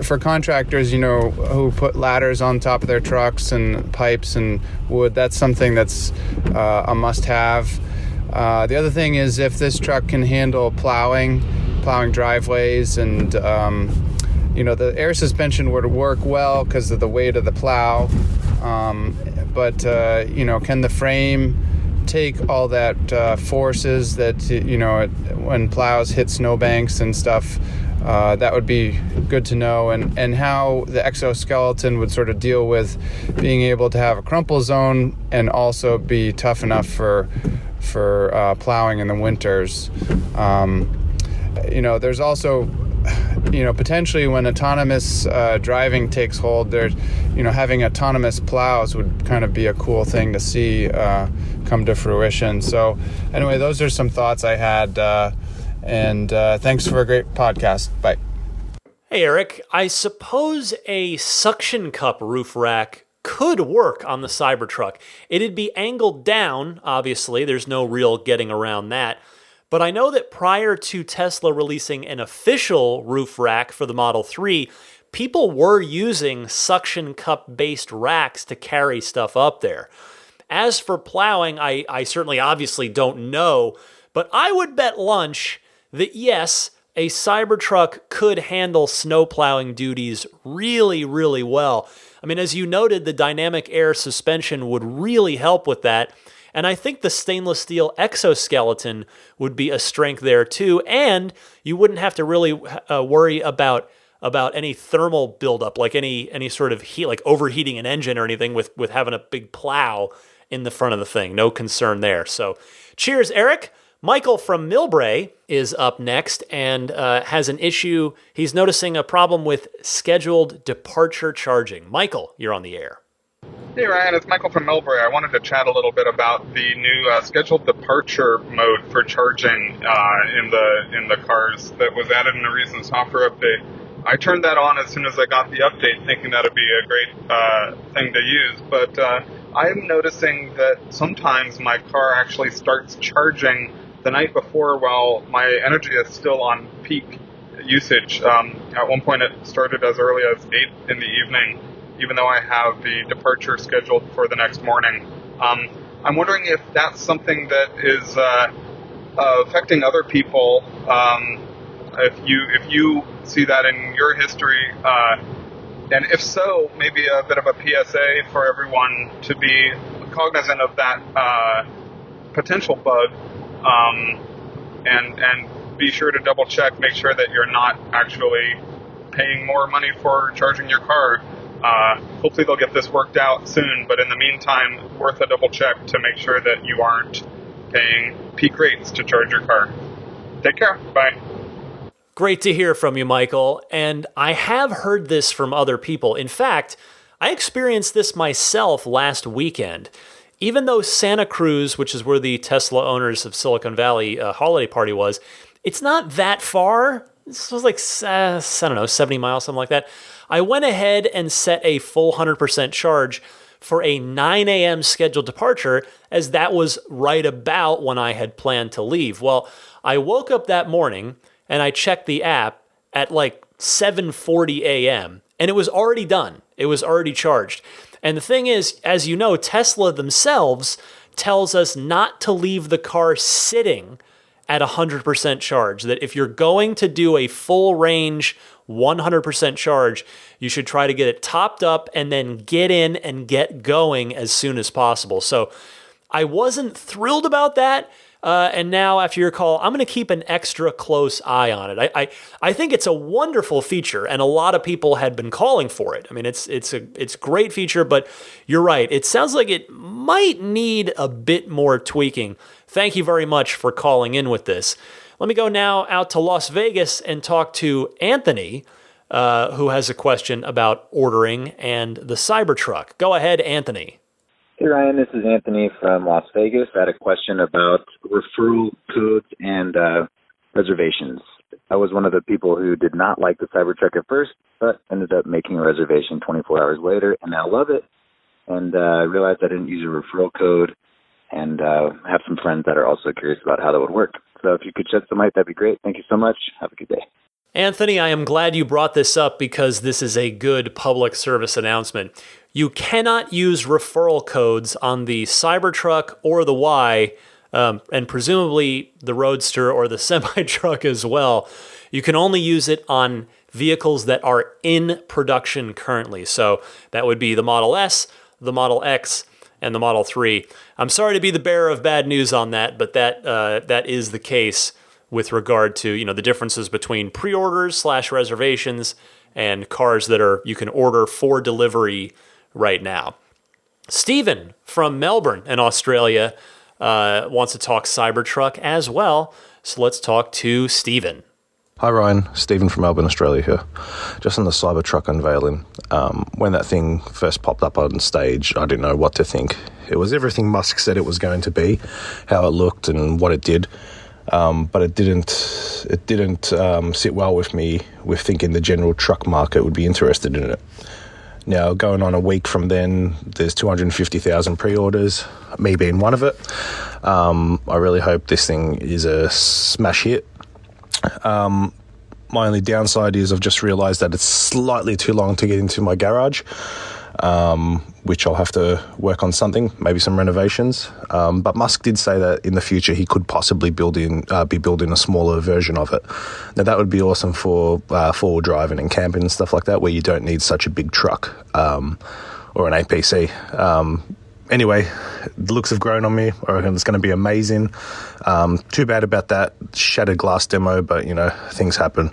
S5: for contractors, who put ladders on top of their trucks and pipes and wood. That's something that's a must-have. The other thing is if this truck can handle plowing driveways, and the air suspension would work well because of the weight of the plow. But can the frame take all that forces that, when plows hit snowbanks and stuff? That would be good to know, and how the exoskeleton would sort of deal with being able to have a crumple zone and also be tough enough for plowing in the winters. There's also, potentially when autonomous driving takes hold, there's, having autonomous plows would kind of be a cool thing to see come to fruition. So anyway, those are some thoughts I had, and thanks for a great podcast. Bye.
S1: Hey, Eric, I suppose a suction cup roof rack could work on the Cybertruck. It'd be angled down, obviously. There's no real getting around that. But I know that prior to Tesla releasing an official roof rack for the Model 3, people were using suction cup-based racks to carry stuff up there. As for plowing, I certainly obviously don't know, but I would bet lunch that yes, a Cybertruck could handle snow plowing duties really, really well. I mean, as you noted, the dynamic air suspension would really help with that. And I think the stainless steel exoskeleton would be a strength there too. And you wouldn't have to really worry about any thermal buildup, like any sort of heat, like overheating an engine or anything with having a big plow in the front of the thing. No concern there. So cheers, Eric. Michael from Millbrae is up next and has an issue. He's noticing a problem with scheduled departure charging. Michael, you're on the air.
S6: Hey Ryan, it's Michael from Millbrae. I wanted to chat a little bit about the new scheduled departure mode for charging in the cars that was added in a recent software update. I turned that on as soon as I got the update, thinking that would be a great thing to use. But I'm noticing that sometimes my car actually starts charging the night before while my energy is still on peak usage. At one point it started as early as 8 in the evening, even though I have the departure scheduled for the next morning. I'm wondering if that's something that is affecting other people. If you see that in your history, and if so, maybe a bit of a PSA for everyone to be cognizant of that potential bug, and be sure to double check, make sure that you're not actually paying more money for charging your car. Hopefully they'll get this worked out soon, but in the meantime, worth a double check to make sure that you aren't paying peak rates to charge your car. Take care. Bye.
S1: Great to hear from you, Michael. And I have heard this from other people. In fact, I experienced this myself last weekend. Even though Santa Cruz, which is where the Tesla owners of Silicon Valley holiday party was, it's not that far. This was like, I don't know, 70 miles, something like that. I went ahead and set a full 100% charge for a 9 a.m. scheduled departure, as that was right about when I had planned to leave. Well, I woke up that morning and I checked the app at like 7:40 a.m. and it was already done. It was already charged. And the thing is, as you know, Tesla themselves tells us not to leave the car sitting at 100% charge, that if you're going to do a full range 100% charge, you should try to get it topped up and then get in and get going as soon as possible. So I wasn't thrilled about that. And now, after your call, I'm going to keep an extra close eye on it. I think it's a wonderful feature, and a lot of people had been calling for it. I mean, it's a great feature, but you're right. It sounds like it might need a bit more tweaking. Thank you very much for calling in with this. Let me go now out to Las Vegas and talk to Anthony, who has a question about ordering and the Cybertruck. Go ahead, Anthony.
S7: Hey Ryan, this is Anthony from Las Vegas. I had a question about referral codes and reservations. I was one of the people who did not like the Cybertruck at first, but ended up making a reservation 24 hours later, and now love it. And realized I didn't use a referral code, and have some friends that are also curious about how that would work. So if you could shed some light, that'd be great. Thank you so much. Have a good day.
S1: Anthony, I am glad you brought this up because this is a good public service announcement. You cannot use referral codes on the Cybertruck or the Y, and presumably the Roadster or the semi-truck as well. You can only use it on vehicles that are in production currently. So that would be the Model S, the Model X, and the Model 3. I'm sorry to be the bearer of bad news on that, but that is the case with regard to, the differences between pre-orders / reservations and cars that you can order for delivery right now. Stephen from Melbourne in Australia wants to talk Cybertruck as well. So let's talk to Stephen.
S8: Hi Ryan, Stephen from Melbourne, Australia here. Just on the Cybertruck unveiling, when that thing first popped up on stage, I didn't know what to think. It was everything Musk said it was going to be, how it looked and what it did. But it didn't sit well with me with thinking the general truck market would be interested in it. Now, going on a week from then, there's 250,000 pre-orders, me being one of it. I really hope this thing is a smash hit. My only downside is I've just realised that it's slightly too long to get into my garage, which I'll have to work on something, maybe some renovations. But Musk did say that in the future he could possibly be building a smaller version of it. Now that would be awesome for forward driving and camping and stuff like that, where you don't need such a big truck or an APC. Anyway, the looks have grown on me. I reckon it's going to be amazing. Too bad about that shattered glass demo, but things happen.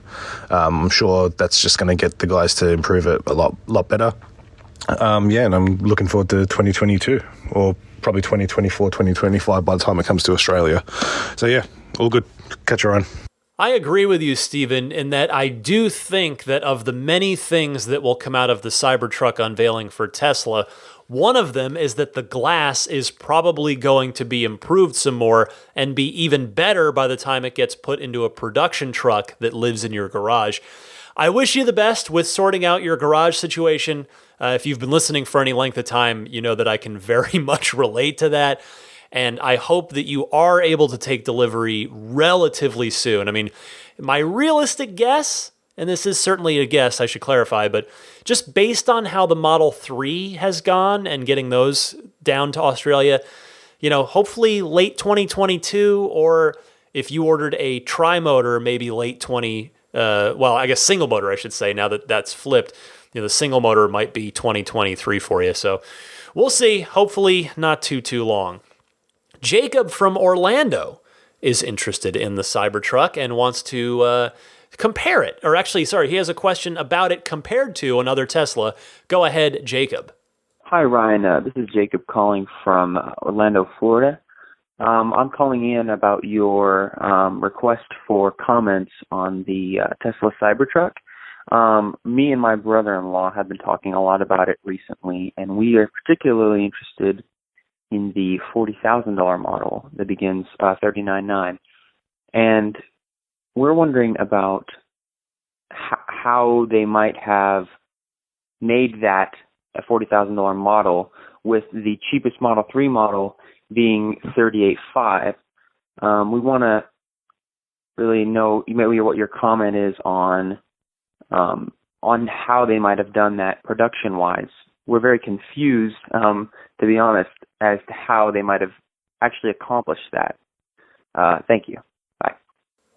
S8: I'm sure that's just going to get the guys to improve it a lot better. And I'm looking forward to 2022 or probably 2024, 2025 by the time it comes to Australia. So yeah, all good. Catch you on.
S1: I agree with you, Stephen, in that I do think that of the many things that will come out of the Cybertruck unveiling for Tesla, one of them is that the glass is probably going to be improved some more and be even better by the time it gets put into a production truck that lives in your garage. I wish you the best with sorting out your garage situation. If you've been listening for any length of time, you know that I can very much relate to that. And I hope that you are able to take delivery relatively soon. I mean, my realistic guess, and this is certainly a guess, I should clarify, but just based on how the Model 3 has gone and getting those down to Australia, hopefully late 2022, or if you ordered a tri-motor, maybe late I guess single motor, I should say, now that that's flipped. The single motor might be 2023 for you. So we'll see. Hopefully not too long. Jacob from Orlando is interested in the Cybertruck and wants to compare it. Or actually, sorry, he has a question about it compared to another Tesla. Go ahead, Jacob.
S9: Hi, Ryan. This is Jacob calling from Orlando, Florida. I'm calling in about your request for comments on the Tesla Cybertruck. Me and my brother-in-law have been talking a lot about it recently, and we are particularly interested in the $40,000 model that begins $39,900. And we're wondering about how they might have made that a $40,000 model with the cheapest Model 3 model being $38,500. We want to really know maybe what your comment is on how they might have done that production-wise. We're very confused, to be honest, as to how they might have actually accomplished that. Thank you. Bye.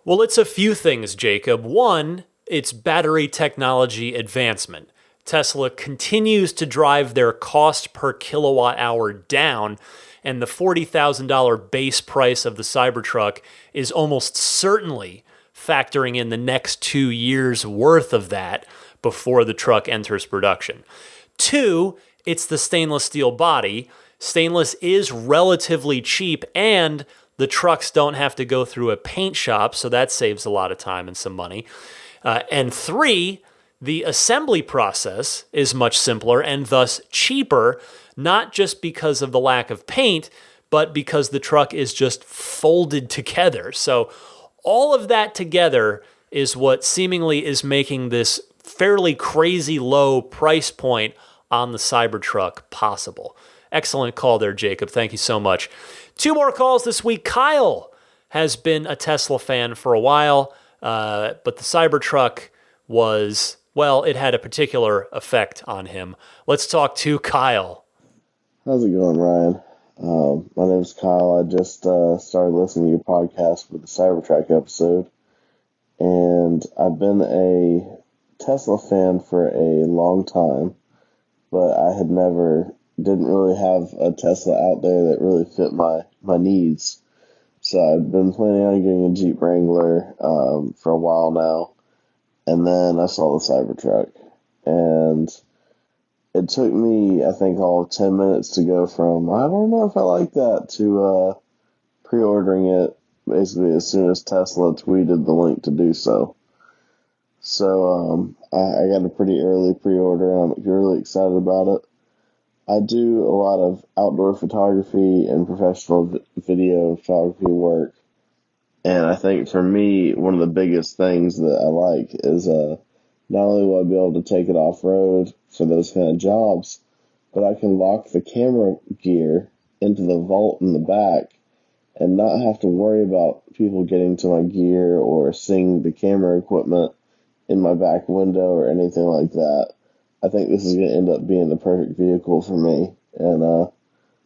S1: Well, it's a few things, Jacob. One, it's battery technology advancement. Tesla continues to drive their cost per kilowatt hour down, and the $40,000 base price of the Cybertruck is almost certainly factoring in the next 2 years' worth of that before the truck enters production. Two, it's the stainless steel body. Stainless is relatively cheap, and the trucks don't have to go through a paint shop, so that saves a lot of time and some money. And three, the assembly process is much simpler and thus cheaper, not just because of the lack of paint, but because the truck is just folded together. So all of that together is what seemingly is making this fairly crazy low price point on the Cybertruck possible. Excellent call there, Jacob. Thank you so much. 2 more calls this week. Kyle has been a Tesla fan for a while, but the Cybertruck was, well, it had a particular effect on him. Let's talk to Kyle.
S10: How's it going, Ryan? My name is Kyle. I just started listening to your podcast for the Cybertruck episode, and I've been a Tesla fan for a long time, but I didn't really have a Tesla out there that really fit my needs. So I've been planning on getting a Jeep Wrangler for a while now, and then I saw the Cybertruck, and it took me, I think, all of 10 minutes to go from, I don't know if I like that, to pre-ordering it basically as soon as Tesla tweeted the link to do so. So I got a pretty early pre-order, and I'm really excited about it. I do a lot of outdoor photography and professional video photography work, and I think for me, one of the biggest things that I like is not only will I be able to take it off-road for those kind of jobs, but I can lock the camera gear into the vault in the back and not have to worry about people getting to my gear or seeing the camera equipment in my back window or anything like that. I think this is going to end up being the perfect vehicle for me, and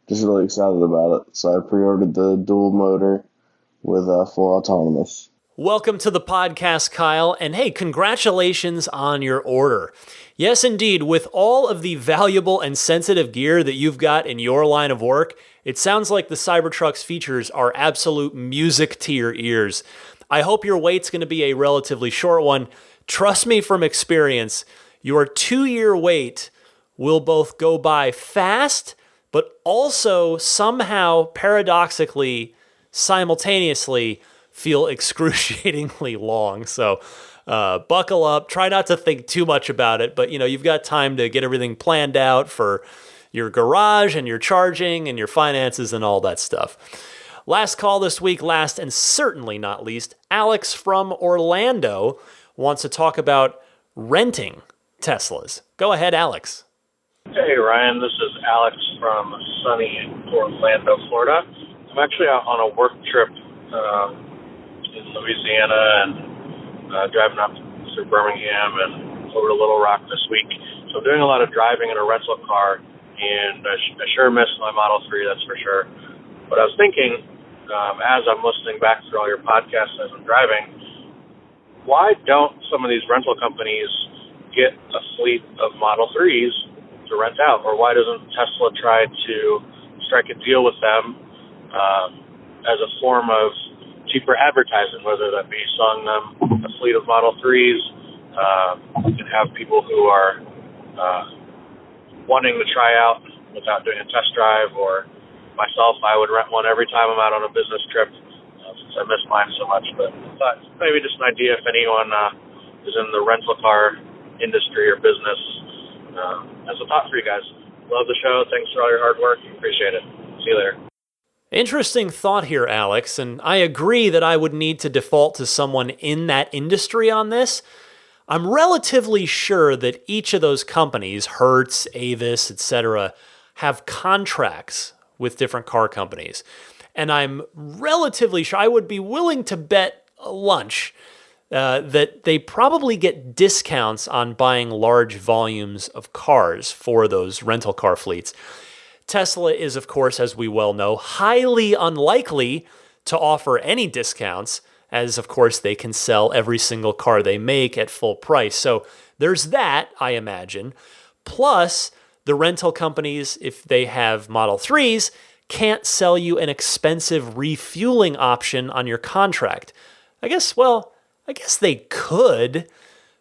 S10: just really excited about it. So I pre-ordered the dual motor with full autonomous.
S1: Welcome to the podcast, Kyle, and hey, congratulations on your order. Yes, indeed, with all of the valuable and sensitive gear that you've got in your line of work, it sounds like the Cybertruck's features are absolute music to your ears. I hope your wait's going to be a relatively short one. Trust me from experience, your 2-year wait will both go by fast, but also somehow, paradoxically, simultaneously, feel excruciatingly long. So buckle up. Try not to think too much about it, but you've got time to get everything planned out for your garage and your charging and your finances and all that stuff. Last call this week, last and certainly not least, Alex from Orlando wants to talk about renting Teslas. Go ahead, Alex.
S11: Hey, Ryan. This is Alex from sunny Orlando, Florida. I'm actually out on a work trip in Louisiana and driving up through Birmingham and over to Little Rock this week. So I'm doing a lot of driving in a rental car, and I sure miss my Model 3, that's for sure. But I was thinking, as I'm listening back through all your podcasts as I'm driving, why don't some of these rental companies get a fleet of Model 3s to rent out? Or why doesn't Tesla try to strike a deal with them as a form of cheaper advertising, whether that be selling them a fleet of Model 3s and have people who are wanting to try out without doing a test drive, or myself, I would rent one every time I'm out on a business trip since I miss mine so much. But I thought maybe just an idea if anyone is in the rental car industry or business as a thought for you guys. Love the show. Thanks for all your hard work. Appreciate it. See you later.
S1: Interesting thought here, Alex, and I agree that I would need to default to someone in that industry on this. I'm relatively sure that each of those companies, Hertz, Avis, etc., have contracts with different car companies. And I'm relatively sure, I would be willing to bet a lunch that they probably get discounts on buying large volumes of cars for those rental car fleets. Tesla is, of course, as we well know, highly unlikely to offer any discounts, as, of course, they can sell every single car they make at full price. So there's that, I imagine. Plus, the rental companies, if they have Model 3s, can't sell you an expensive refueling option on your contract. I guess they could,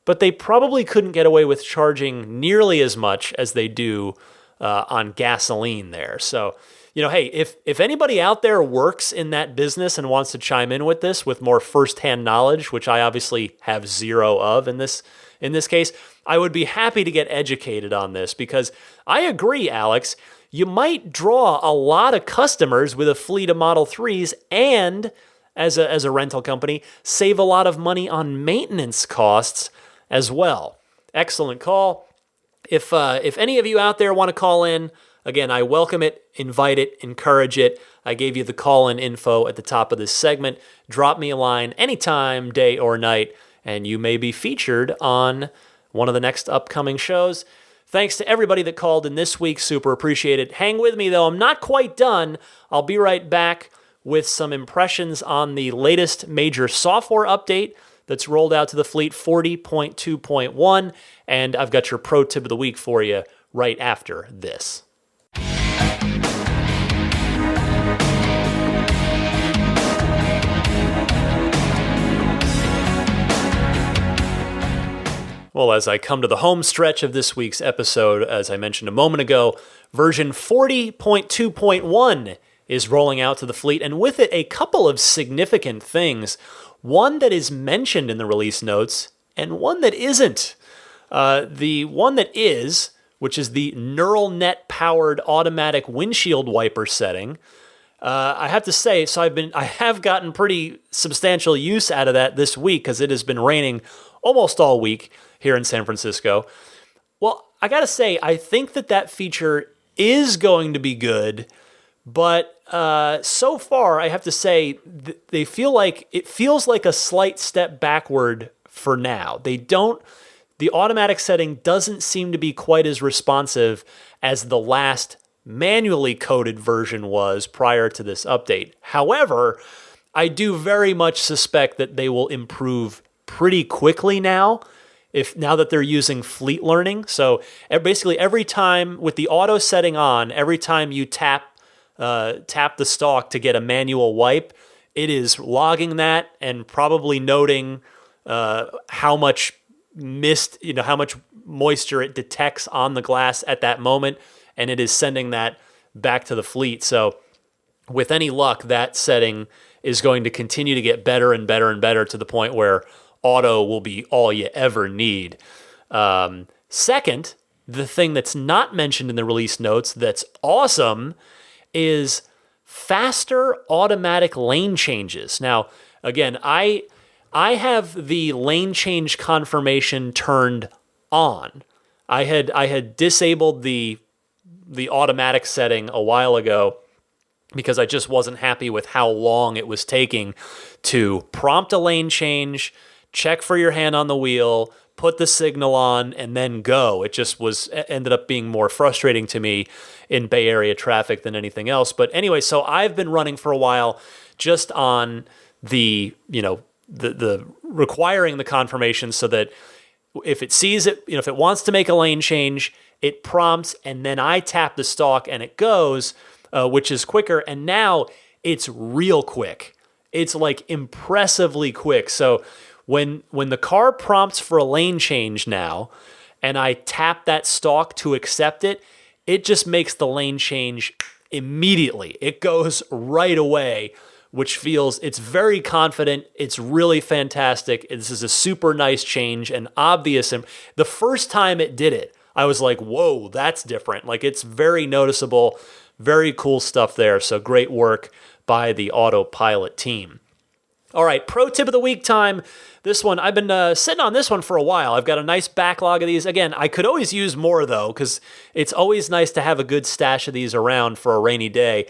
S1: but they probably couldn't get away with charging nearly as much as they do on gasoline there. So, hey, if anybody out there works in that business and wants to chime in with this with more firsthand knowledge, which I obviously have zero of in this case, I would be happy to get educated on this, because I agree, Alex, you might draw a lot of customers with a fleet of Model 3s and, as a rental company, save a lot of money on maintenance costs as well. Excellent call. If any of you out there want to call in, again, I welcome it, invite it, encourage it. I gave you the call-in info at the top of this segment. Drop me a line anytime, day or night, and you may be featured on one of the next upcoming shows. Thanks to everybody that called in this week. Super appreciate it. Hang with me, though. I'm not quite done. I'll be right back with some impressions on the latest major software update that's rolled out to the fleet, 40.2.1, and I've got your pro tip of the week for you right after this. Well, as I come to the home stretch of this week's episode, as I mentioned a moment ago, version 40.2.1 is rolling out to the fleet, and with it a couple of significant things. One that is mentioned in the release notes, and one that isn't. The one that is, which is the neural net-powered automatic windshield wiper setting, I have to say, I have gotten pretty substantial use out of that this week, because it has been raining almost all week here in San Francisco. Well, I gotta say, I think that feature is going to be good, but so far, I have to say, it feels like a slight step backward for now. The automatic setting doesn't seem to be quite as responsive as the last manually coded version was prior to this update. However, I do very much suspect that they will improve pretty quickly now that they're using fleet learning. So basically every time with the auto setting on, every time you tap the stalk to get a manual wipe, it is logging that and probably noting how much mist, how much moisture it detects on the glass at that moment, and it is sending that back to the fleet. So with any luck, that setting is going to continue to get better and better and better to the point where auto will be all you ever need. Second, the thing that's not mentioned in the release notes that's awesome is faster automatic lane changes. Now, again, I I have the lane change confirmation turned on. I had disabled the automatic setting a while ago because I just wasn't happy with how long it was taking to prompt a lane change, check for your hand on the wheel, put the signal on, and then go. It just ended up being more frustrating to me in Bay Area traffic than anything else. But anyway, so I've been running for a while just on the requiring the confirmation so that if it sees it, if it wants to make a lane change, it prompts, and then I tap the stalk and it goes, which is quicker. And now it's real quick. It's like impressively quick. So when the car prompts for a lane change now, and I tap that stalk to accept it, it just makes the lane change immediately. It goes right away, which it's very confident. It's really fantastic. This is a super nice change and obvious. And the first time it did it, I was like, whoa, that's different. Like, it's very noticeable, very cool stuff there. So great work by the Autopilot team. All right, pro tip of the week time. This one, I've been sitting on this one for a while. I've got a nice backlog of these. Again, I could always use more, though, because it's always nice to have a good stash of these around for a rainy day.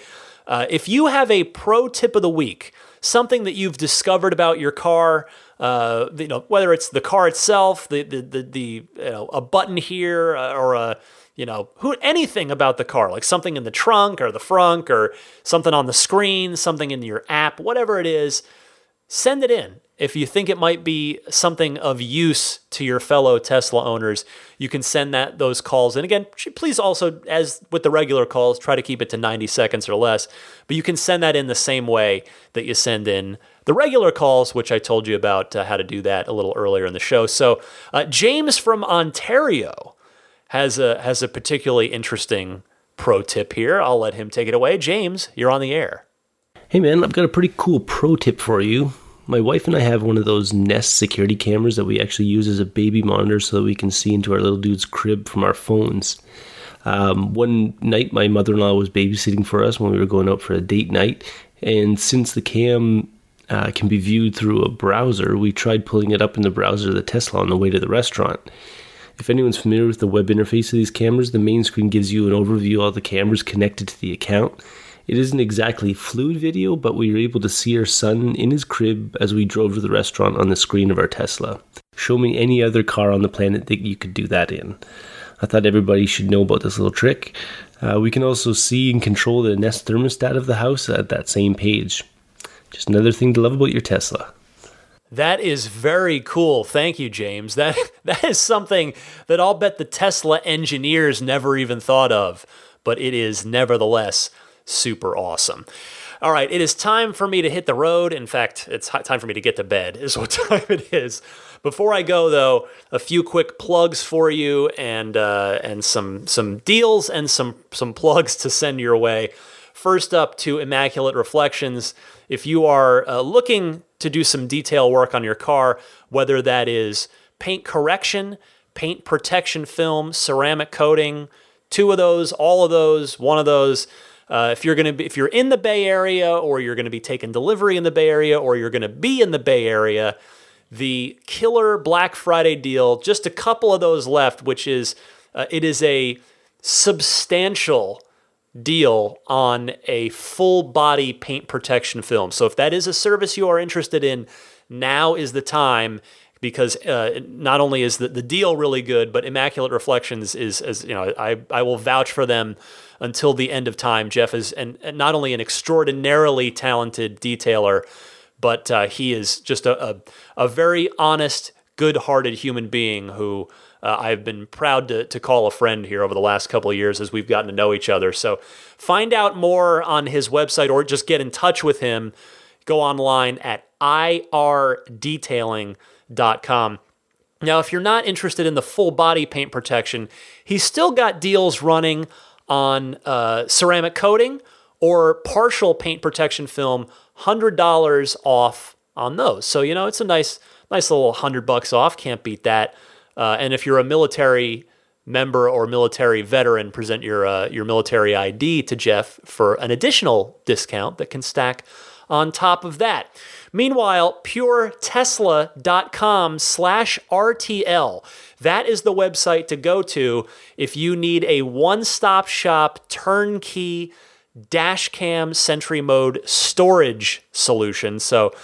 S1: If you have a pro tip of the week, something that you've discovered about your car, whether it's the car itself, a button here, or anything about the car, like something in the trunk or the front or something on the screen, something in your app, whatever it is, send it in. If you think it might be something of use to your fellow Tesla owners, you can send those calls. And again, please also, as with the regular calls, try to keep it to 90 seconds or less. But you can send that in the same way that you send in the regular calls, which I told you about how to do that a little earlier in the show. So James from Ontario has a particularly interesting pro tip here. I'll let him take it away. James, you're on the air.
S12: Hey man, I've got a pretty cool pro tip for you. My wife and I have one of those Nest security cameras that we actually use as a baby monitor so that we can see into our little dude's crib from our phones. One night, my mother-in-law was babysitting for us when we were going out for a date night, and since the cam can be viewed through a browser, we tried pulling it up in the browser of the Tesla on the way to the restaurant. If anyone's familiar with the web interface of these cameras, the main screen gives you an overview of all the cameras connected to the account. It isn't exactly fluid video, but we were able to see our son in his crib as we drove to the restaurant on the screen of our Tesla. Show me any other car on the planet that you could do that in. I thought everybody should know about this little trick. We can also see and control the Nest thermostat of the house at that same page. Just another thing to love about your Tesla.
S1: That is very cool. Thank you, James. That is something that I'll bet the Tesla engineers never even thought of, but it is nevertheless super awesome. All right, it is time for me to hit the road. In fact, it's time for me to get to bed is what time it is. Before I go, though, a few quick plugs for you and some deals and some plugs to send your way. First up, to Immaculate Reflections. If you are looking to do some detail work on your car, whether that is paint correction, paint protection film, ceramic coating, 2 of those, all of those, 1 of those. If you're in the Bay Area, or you're going to be taking delivery in the Bay Area, or you're going to be in the Bay Area, the killer Black Friday deal, just a couple of those left, which is it is a substantial deal on a full body paint protection film. So if that is a service you are interested in, now is the time, because not only is the deal really good, but Immaculate Reflections is, as you know, I will vouch for them until the end of time. Jeff is and not only an extraordinarily talented detailer, but he is just a very honest, good-hearted human being who I've been proud to call a friend here over the last couple of years as we've gotten to know each other. So find out more on his website, or just get in touch with him. Go online at irdetailing.com. Now, if you're not interested in the full body paint protection, he's still got deals running on ceramic coating or partial paint protection film, $100 off on those. So, you know, it's a nice little $100 off. Can't beat that. And if you're a military member or military veteran, present your military ID to Jeff for an additional discount that can stack on top of that. Meanwhile, puretesla.com/RTL. That is the website to go to if you need a one-stop shop turnkey dash cam Sentry mode storage solution. So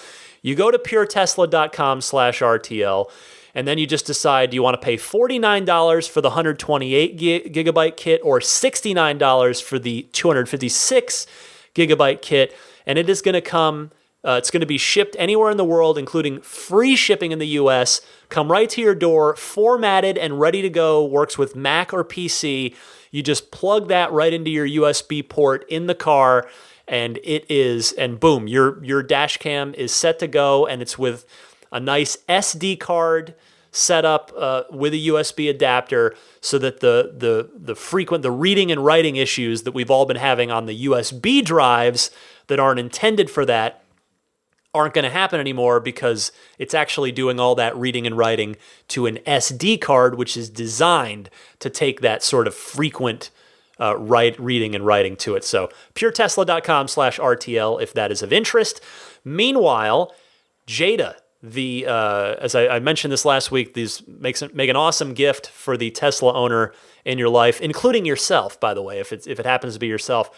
S1: you go to puretesla.com/RTL, and then you just decide, do you want to pay $49 for the 128 gigabyte kit or $69 for the 256 gigabyte kit? And it is going to come, it's going to be shipped anywhere in the world, including free shipping in the US, come right to your door, formatted and ready to go, works with Mac or PC. You just plug that right into your USB port in the car, and boom, your dash cam is set to go, and it's with a nice SD card set up with a USB adapter, so that the reading and writing issues that we've all been having on the USB drives that aren't intended for that aren't going to happen anymore, because it's actually doing all that reading and writing to an SD card, which is designed to take that sort of frequent reading and writing to it. So puretesla.com/RTL if that is of interest. Meanwhile, Jada, as I mentioned this last week, make an awesome gift for the Tesla owner in your life, including yourself, by the way, if it happens to be yourself.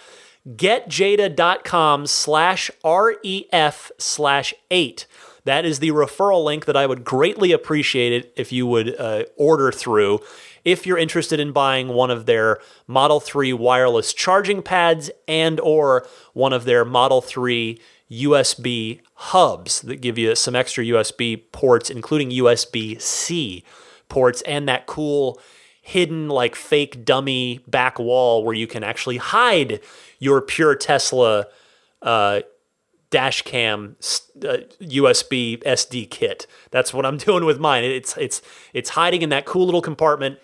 S1: getjada.com/REF/8. That is the referral link that I would greatly appreciate it if you would order through, if you're interested in buying one of their Model 3 wireless charging pads and or one of their Model 3 USB hubs that give you some extra USB ports, including USB-C ports, and that cool hidden, like, fake dummy back wall where you can actually hide your pure Tesla dash cam USB SD kit. That's what I'm doing with mine. It's hiding in that cool little compartment,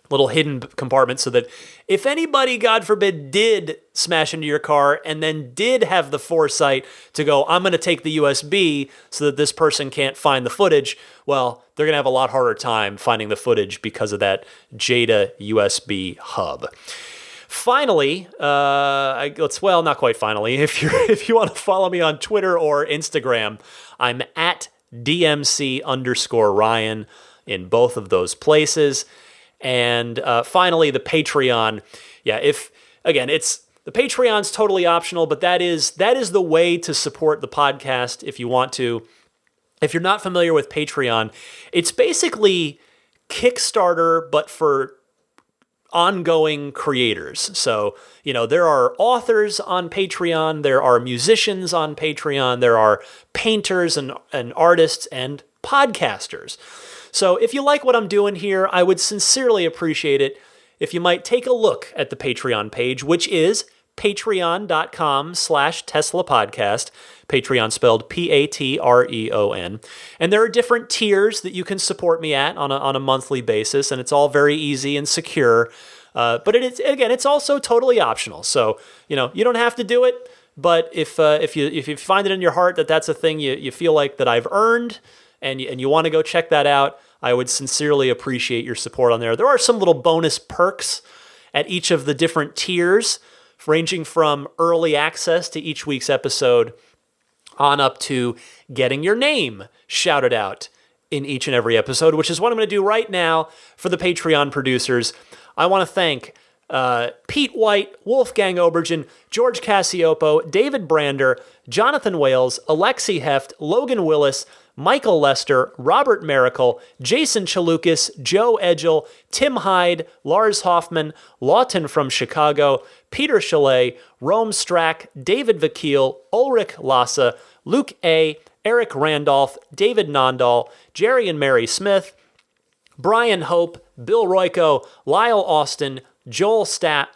S1: little hidden compartment, so that if anybody, God forbid, did smash into your car and then did have the foresight to go, I'm going to take the USB so that this person can't find the footage, well, they're going to have a lot harder time finding the footage because of that Jada USB hub. Finally, not quite finally, if you want to follow me on Twitter or Instagram, I'm at DMC_Ryan in both of those places. And finally, the Patreon. Yeah, the Patreon's totally optional, but that is the way to support the podcast if you want to. If you're not familiar with Patreon, it's basically Kickstarter, but for ongoing creators. So, there are authors on Patreon, there are musicians on Patreon, there are painters and artists and podcasters. So if you like what I'm doing here, I would sincerely appreciate it if you might take a look at the Patreon page, which is patreon.com/Tesla Podcast, Patreon spelled Patreon. And there are different tiers that you can support me at on a monthly basis, and it's all very easy and secure. But it's also totally optional. So, you don't have to do it, but if you find it in your heart that that's a thing you feel like that I've earned, and you want to go check that out, I would sincerely appreciate your support on there. There are some little bonus perks at each of the different tiers, ranging from early access to each week's episode on up to getting your name shouted out in each and every episode, which is what I'm going to do right now for the Patreon producers. I want to thank Pete White, Wolfgang Obergen, George Cassiopo, David Brander, Jonathan Wales, Alexi Heft, Logan Willis, Michael Lester, Robert Miracle, Jason Chalukas, Joe Edgel, Tim Hyde, Lars Hoffman, Lawton from Chicago, Peter Chalet, Rome Strack, David Vakil, Ulrich Lassa, Luke A., Eric Randolph, David Nondahl, Jerry and Mary Smith, Brian Hope, Bill Royko, Lyle Austin, Joel Sapp,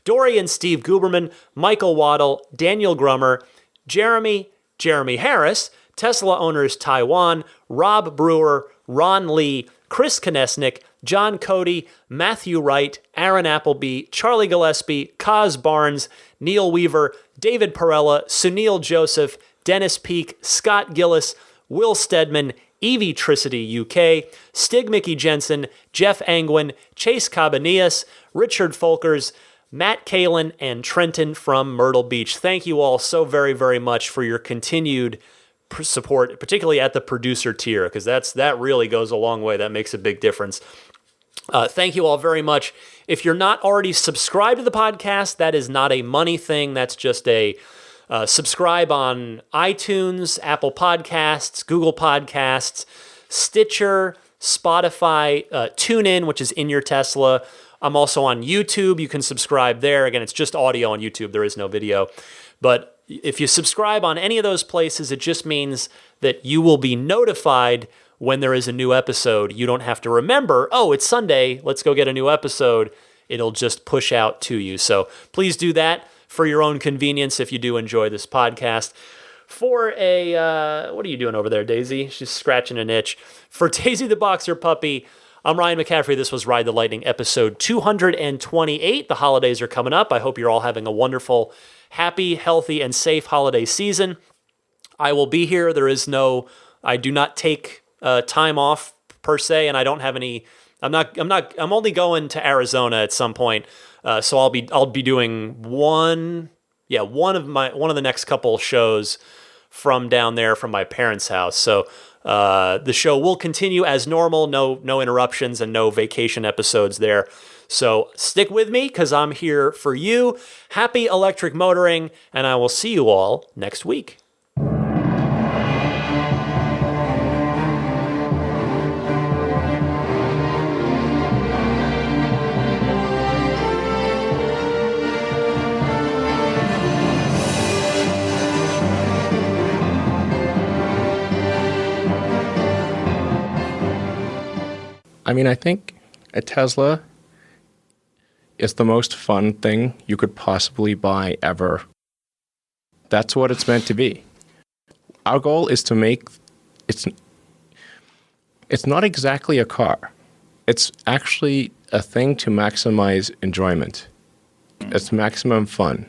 S1: Dory and Steve Guberman, Michael Waddle, Daniel Grummer, Jeremy Harris, Tesla Owners Taiwan, Rob Brewer, Ron Lee, Chris Konesnik, John Cody, Matthew Wright, Aaron Appleby, Charlie Gillespie, Kaz Barnes, Neil Weaver, David Perella, Sunil Joseph, Dennis Peak, Scott Gillis, Will Stedman, Evie Tricity UK, Stig Mickey Jensen, Jeff Angwin, Chase Cabanillas, Richard Folkers, Matt Kalin, and Trenton from Myrtle Beach. Thank you all so very, very much for your continued support, particularly at the producer tier, because that really goes a long way. That makes a big difference. Thank you all very much. If you're not already subscribed to the podcast, that is not a money thing. That's just a subscribe on iTunes, Apple Podcasts, Google Podcasts, Stitcher, Spotify, TuneIn, which is In Your Tesla. I'm also on YouTube. You can subscribe there. Again, it's just audio on YouTube. There is no video. But if you subscribe on any of those places, it just means that you will be notified when there is a new episode. You don't have to remember, oh, it's Sunday, let's go get a new episode. It'll just push out to you. So please do that for your own convenience if you do enjoy this podcast. For what are you doing over there, Daisy? She's scratching an itch. For Daisy the Boxer Puppy, I'm Ryan McCaffrey. This was Ride the Lightning, episode 228. The holidays are coming up. I hope you're all having a wonderful, happy, healthy, and safe holiday season. I will be here. I do not take time off per se, and I don't have any. I'm only going to Arizona at some point, so I'll be doing one of the next couple shows from down there from my parents' house. So the show will continue as normal, no interruptions and no vacation episodes there. So stick with me because I'm here for you. Happy electric motoring, and I will see you all next week.
S13: I mean, I think a Tesla is the most fun thing you could possibly buy ever. That's what it's meant to be. Our goal is to make it's not exactly a car. It's actually a thing to maximize enjoyment. It's maximum fun.